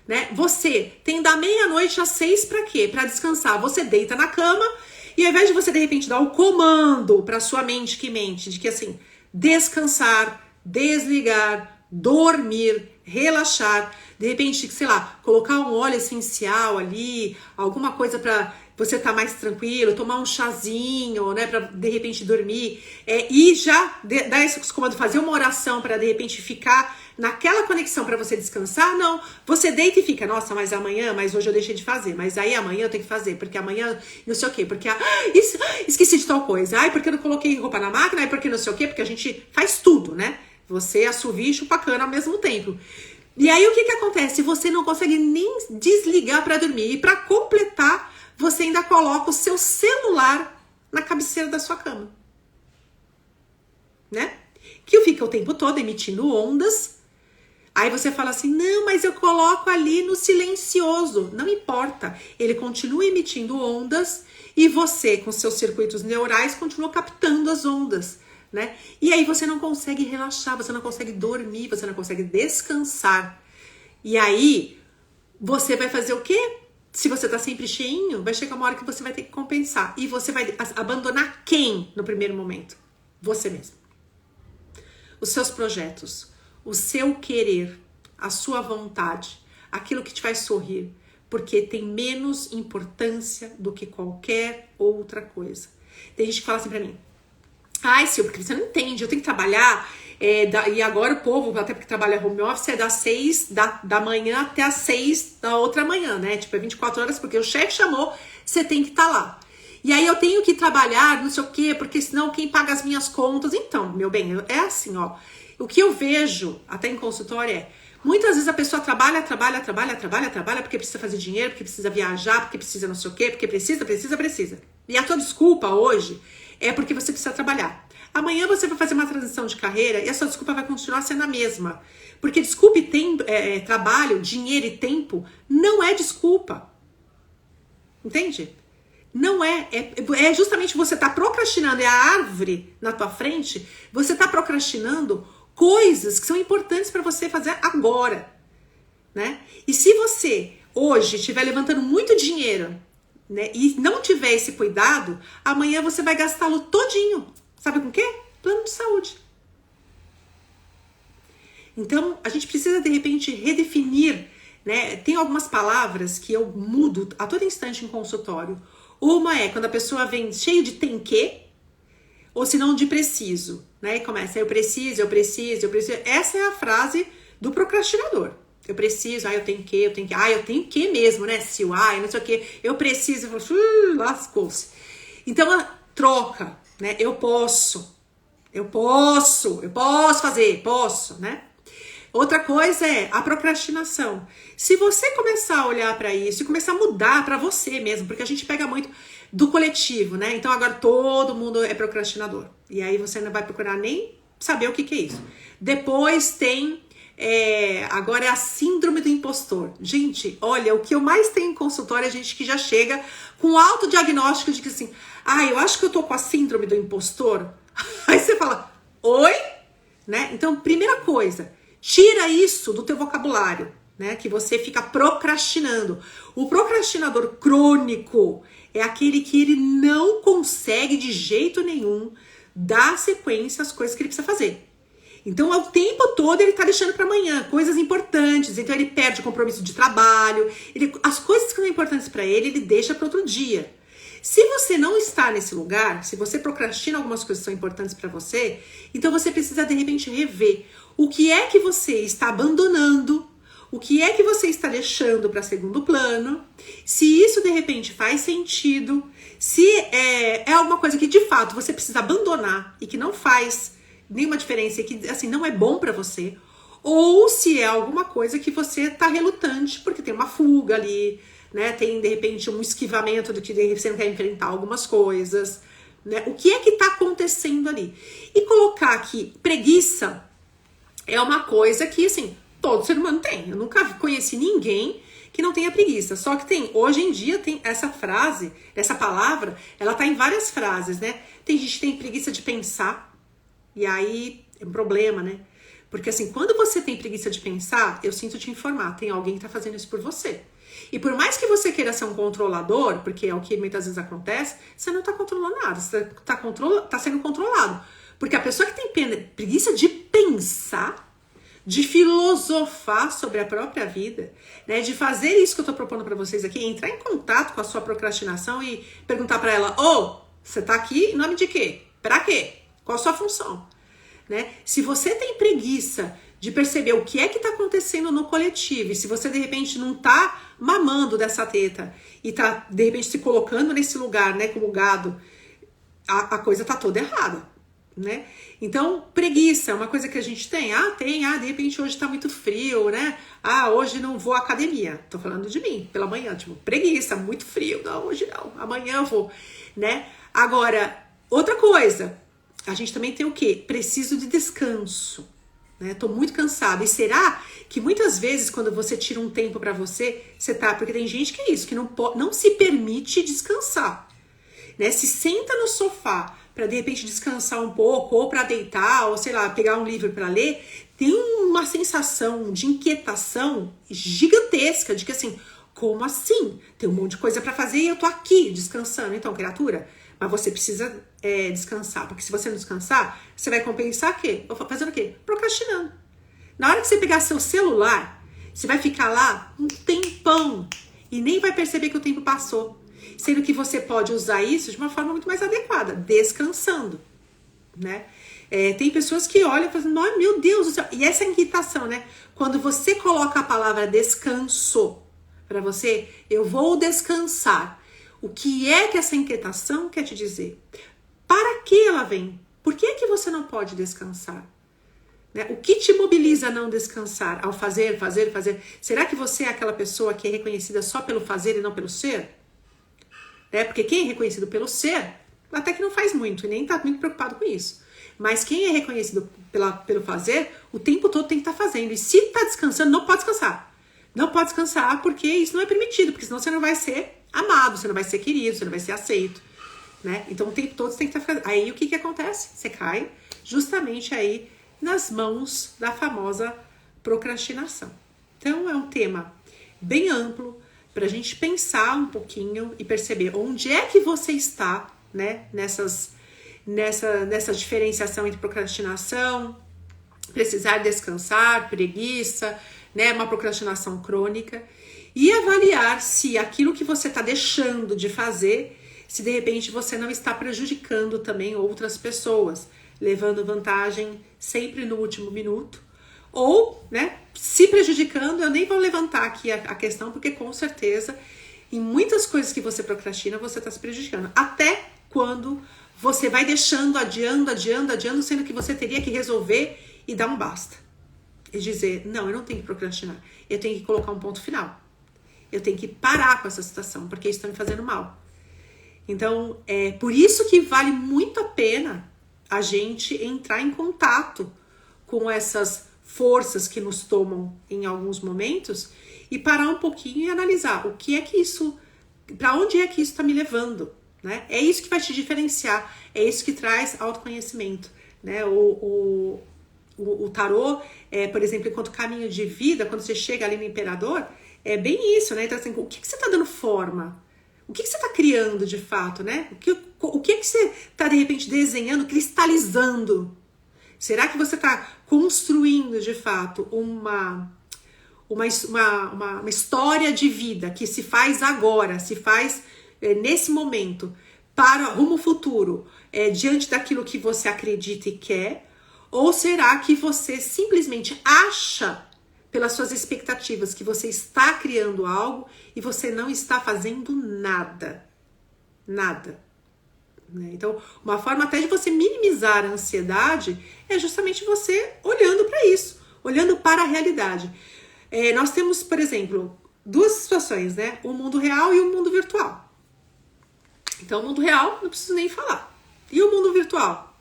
né? Você tem da meia-noite às 6 para quê? Para descansar. Você deita na cama e ao invés de você, de repente, dar o comando para sua mente que mente, de que assim, descansar, desligar, dormir, relaxar, de repente, sei lá, colocar um óleo essencial ali, alguma coisa para você estar mais tranquilo, tomar um chazinho, né, para de repente dormir, e já dar esse comando, fazer uma oração para de repente ficar naquela conexão para você descansar. Não, você deita e fica, nossa, mas hoje eu deixei de fazer, mas aí amanhã eu tenho que fazer, porque amanhã não sei o quê, porque esqueci de tal coisa, porque eu não coloquei roupa na máquina, porque não sei o quê, porque a gente faz tudo, né? Você assovia e chupa cana ao mesmo tempo. E aí o que acontece? Você não consegue nem desligar para dormir. E para completar, você ainda coloca o seu celular na cabeceira da sua cama, né? Que fica o tempo todo emitindo ondas. Aí você fala assim, não, mas eu coloco ali no silencioso. Não importa, ele continua emitindo ondas e você, com seus circuitos neurais, continua captando as ondas, né? E aí você não consegue relaxar, você não consegue dormir, você não consegue descansar. E aí você vai fazer o quê? Se você tá sempre cheinho, vai chegar uma hora que você vai ter que compensar. E você vai abandonar quem no primeiro momento? Você mesmo. Os seus projetos, o seu querer, a sua vontade, aquilo que te faz sorrir, porque tem menos importância do que qualquer outra coisa. Tem gente que fala assim pra mim, ai, Sil, porque você não entende, eu tenho que trabalhar, e agora o povo, até porque trabalha home office, é das 6 da manhã até as 6 da outra manhã, né? Tipo, é 24 horas, porque o chefe chamou, você tem que estar lá. E aí eu tenho que trabalhar, não sei o quê, porque senão quem paga as minhas contas? Então, meu bem, é assim, ó. O que eu vejo, até em consultório, muitas vezes a pessoa trabalha, porque precisa fazer dinheiro, porque precisa viajar, porque precisa não sei o quê, porque precisa. E a tua desculpa hoje é porque você precisa trabalhar. Amanhã você vai fazer uma transição de carreira e a sua desculpa vai continuar sendo a mesma. Porque desculpa e trabalho, dinheiro e tempo não é desculpa. Entende? Não é justamente você tá procrastinando, é a árvore na tua frente, você tá procrastinando coisas que são importantes para você fazer agora, né? E se você hoje estiver levantando muito dinheiro, né, e não tiver esse cuidado, amanhã você vai gastá-lo todinho. Sabe com o quê? Plano de saúde. Então, a gente precisa, de repente, redefinir, né? Tem algumas palavras que eu mudo a todo instante em consultório. Uma é quando a pessoa vem cheio de tem que, ou se não de preciso, né? E começa, eu preciso. Essa é a frase do procrastinador. Eu preciso, eu tenho que, eu tenho que mesmo, né? Sil, não sei o que, eu preciso, lascou-se. Então, ela troca, né? Eu posso fazer, né? Outra coisa é a procrastinação. Se você começar a olhar para isso e começar a mudar para você mesmo, porque a gente pega muito do coletivo, né? Então agora todo mundo é procrastinador. E aí você não vai procurar nem saber o que é isso. Depois tem, agora é a síndrome do impostor. Gente, olha, o que eu mais tenho em consultório é gente que já chega com autodiagnóstico de que assim, eu acho que eu tô com a síndrome do impostor. Aí você fala, oi? Né? Então, primeira coisa, tira isso do teu vocabulário, né? Que você fica procrastinando. O procrastinador crônico é aquele que ele não consegue de jeito nenhum dar sequência às coisas que ele precisa fazer. Então, ao tempo todo, ele tá deixando para amanhã coisas importantes. Então, ele perde o compromisso de trabalho. As coisas que são importantes para ele deixa para outro dia. Se você não está nesse lugar, se você procrastina algumas coisas que são importantes para você, então você precisa, de repente, rever o que é que você está abandonando, o que é que você está deixando para segundo plano, se isso, de repente, faz sentido, se é alguma coisa que, de fato, você precisa abandonar e que não faz nenhuma diferença e que, assim, não é bom para você, ou se é alguma coisa que você está relutante porque tem uma fuga ali, né? Tem, de repente, um esquivamento do que você não quer enfrentar algumas coisas, né? O que é que tá acontecendo ali? E colocar aqui, preguiça é uma coisa que, assim, todo ser humano tem. Eu nunca conheci ninguém que não tenha preguiça. Só que hoje em dia tem essa frase, essa palavra, ela tá em várias frases, né? Tem gente que tem preguiça de pensar, e aí é um problema, né? Porque, assim, quando você tem preguiça de pensar, eu sinto te informar, tem alguém que tá fazendo isso por você. E por mais que você queira ser um controlador, porque é o que muitas vezes acontece, você não tá controlando nada, você tá sendo controlado. Porque a pessoa que tem preguiça de pensar, de filosofar sobre a própria vida, né, de fazer isso que eu tô propondo para vocês aqui, entrar em contato com a sua procrastinação e perguntar para ela, você tá aqui em nome de quê? Pra quê? Qual a sua função? Né? Se você tem preguiça de perceber o que é que tá acontecendo no coletivo, e se você de repente não tá mamando dessa teta e tá de repente se colocando nesse lugar, né, como gado, a coisa tá toda errada, né? Então, preguiça é uma coisa que a gente tem. De repente hoje tá muito frio, né? Hoje não vou à academia. Tô falando de mim, pela manhã, tipo, preguiça, muito frio. Não, hoje não, amanhã eu vou, né? Agora, outra coisa, a gente também tem o quê? Preciso de descanso. Né? Tô muito cansada. E será que muitas vezes quando você tira um tempo pra você tá... Porque tem gente que é isso, que não se permite descansar. Né? Se senta no sofá pra de repente descansar um pouco, ou pra deitar, ou sei lá, pegar um livro pra ler, tem uma sensação de inquietação gigantesca, de que assim, como assim? Tem um monte de coisa pra fazer e eu tô aqui descansando. Então, criatura, mas você precisa descansar, porque se você não descansar, você vai compensar o quê? Fazendo o quê? Procrastinando. Na hora que você pegar seu celular, Você vai ficar lá um tempão e nem vai perceber que o tempo passou. Sendo que você pode usar isso de uma forma muito mais adequada, descansando, né? Tem pessoas que olham e falam assim, meu Deus do céu. E essa inquietação, né? Quando você coloca a palavra descanso para você, eu vou descansar. O que é que essa inquietação quer te dizer? Para que ela vem? Por que é que você não pode descansar? Né? O que te mobiliza a não descansar ao fazer? Será que você é aquela pessoa que é reconhecida só pelo fazer e não pelo ser? Porque quem é reconhecido pelo ser, até que não faz muito e nem está muito preocupado com isso. Mas quem é reconhecido pelo fazer, o tempo todo tem que estar fazendo. E se está descansando, não pode descansar. Não pode descansar porque isso não é permitido, porque senão você não vai ser amado, você não vai ser querido, você não vai ser aceito. Né? Então o tempo todo você tem que estar fazendo. Aí o que acontece? Você cai justamente aí nas mãos da famosa procrastinação. Então é um tema bem amplo para a gente pensar um pouquinho e perceber onde é que você está, né? Nessa diferenciação entre procrastinação, precisar descansar, preguiça, né? Uma procrastinação crônica, e avaliar se aquilo que você está deixando de fazer, se de repente você não está prejudicando também outras pessoas, levando vantagem sempre no último minuto, ou, né, se prejudicando. Eu nem vou levantar aqui a questão, porque com certeza em muitas coisas que você procrastina, você está se prejudicando. Até quando você vai deixando, adiando, sendo que você teria que resolver e dar um basta. E dizer, não, eu não tenho que procrastinar. Eu tenho que colocar um ponto final. Eu tenho que parar com essa situação, porque isso está me fazendo mal. Então, é por isso que vale muito a pena a gente entrar em contato com essas forças que nos tomam em alguns momentos e parar um pouquinho e analisar o que é que isso, para onde é que isso está me levando, né? É isso que vai te diferenciar, é isso que traz autoconhecimento, né? O tarô, por exemplo, enquanto caminho de vida, quando você chega ali no imperador, é bem isso, né? Então, assim, o que você está dando forma? O que você está criando de fato, né? O que você está, de repente, desenhando, cristalizando? Será que você está construindo, de fato, uma história de vida que se faz agora, se faz nesse momento, para rumo ao futuro, diante daquilo que você acredita e quer? Ou será que você simplesmente acha, pelas suas expectativas, que você está criando algo e você não está fazendo nada? Nada. Então, uma forma até de você minimizar a ansiedade é justamente você olhando para isso, olhando para a realidade. Nós temos, por exemplo, duas situações, né? O mundo real e o mundo virtual. Então, o mundo real, não preciso nem falar. E o mundo virtual?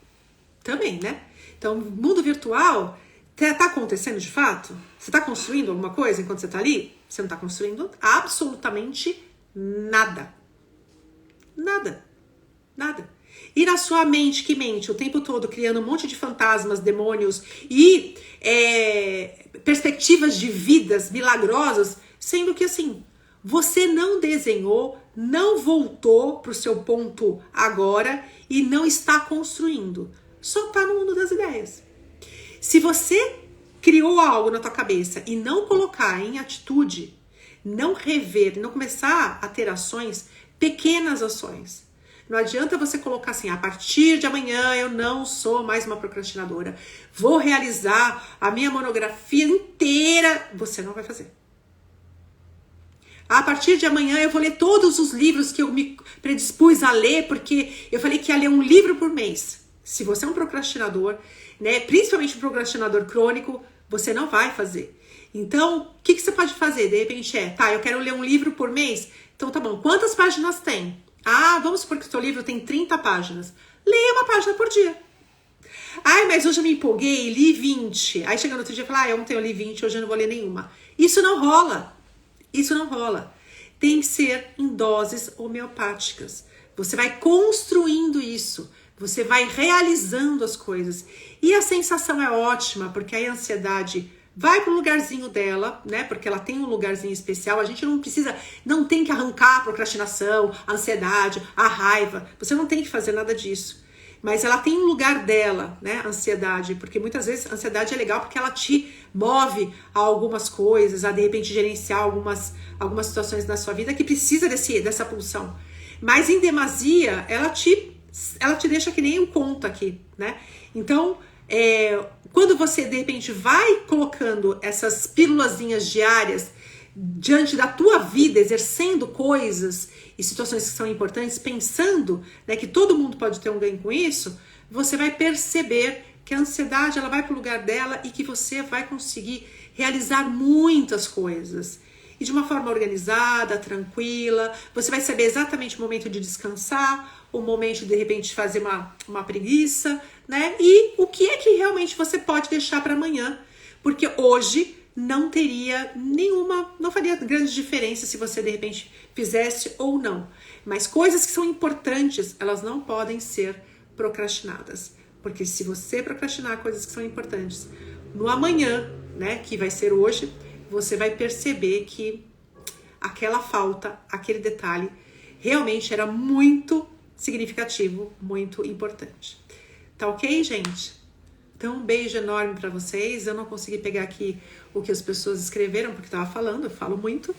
Também, né? Então, o mundo virtual está acontecendo de fato? Você está construindo alguma coisa enquanto você está ali? Você não está construindo absolutamente nada. Nada. Nada. E na sua mente, que mente o tempo todo, criando um monte de fantasmas, demônios e perspectivas de vidas milagrosas, sendo que assim, você não desenhou, não voltou para o seu ponto agora e não está construindo. Só está no mundo das ideias. Se você criou algo na tua cabeça e não colocar em atitude, não rever, não começar a ter ações, pequenas ações. Não adianta você colocar assim, a partir de amanhã eu não sou mais uma procrastinadora. Vou realizar a minha monografia inteira. Você não vai fazer. A partir de amanhã eu vou ler todos os livros que eu me predispus a ler, porque eu falei que ia ler um livro por mês. Se você é um procrastinador, né, principalmente um procrastinador crônico, você não vai fazer. Então, o que você pode fazer? De repente eu quero ler um livro por mês. Então tá bom, quantas páginas tem? Vamos supor que o seu livro tem 30 páginas. Leia uma página por dia. Mas hoje eu me empolguei, li 20. Aí chega no outro dia e fala, ontem eu li 20, hoje eu não vou ler nenhuma. Isso não rola. Isso não rola. Tem que ser em doses homeopáticas. Você vai construindo isso. Você vai realizando as coisas. E a sensação é ótima, porque aí a ansiedade vai pro lugarzinho dela, né? Porque ela tem um lugarzinho especial. A gente não tem que arrancar a procrastinação, a ansiedade, a raiva. Você não tem que fazer nada disso. Mas ela tem um lugar dela, né, a ansiedade, porque muitas vezes a ansiedade é legal porque ela te move a algumas coisas, a de repente gerenciar algumas situações na sua vida que precisa dessa pulsão. Mas em demasia, ela te deixa que nem um conto aqui, né? Então, quando você de repente vai colocando essas pílulazinhas diárias diante da tua vida, exercendo coisas e situações que são importantes, pensando, né, que todo mundo pode ter um ganho com isso, você vai perceber que a ansiedade ela vai para o lugar dela e que você vai conseguir realizar muitas coisas. E de uma forma organizada, tranquila, você vai saber exatamente o momento de descansar, o momento de repente fazer uma preguiça, né? E o que é que realmente você pode deixar para amanhã, porque hoje não teria não faria grande diferença se você de repente fizesse ou não. Mas coisas que são importantes, elas não podem ser procrastinadas. Porque se você procrastinar coisas que são importantes no amanhã, né, que vai ser hoje, você vai perceber que aquela falta, aquele detalhe, realmente era muito significativo, muito importante. Tá ok, gente? Então, um beijo enorme para vocês. Eu não consegui pegar aqui o que as pessoas escreveram, porque estava falando, eu falo muito.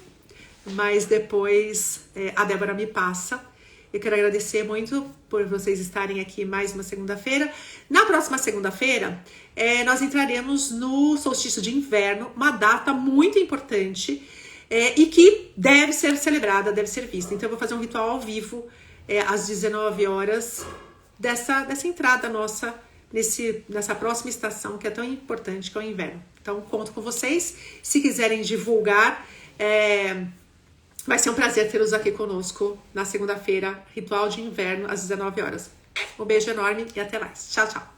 Mas depois a Débora me passa. Eu quero agradecer muito por vocês estarem aqui mais uma segunda-feira. Na próxima segunda-feira, nós entraremos no solstício de inverno, uma data muito importante e que deve ser celebrada, deve ser vista. Então, eu vou fazer um ritual ao vivo às 19 horas dessa entrada nossa nessa próxima estação que é tão importante, que é o inverno. Então, conto com vocês. Se quiserem divulgar, vai ser um prazer tê-los aqui conosco na segunda-feira, ritual de inverno, às 19 horas. Um beijo enorme e até mais. Tchau, tchau.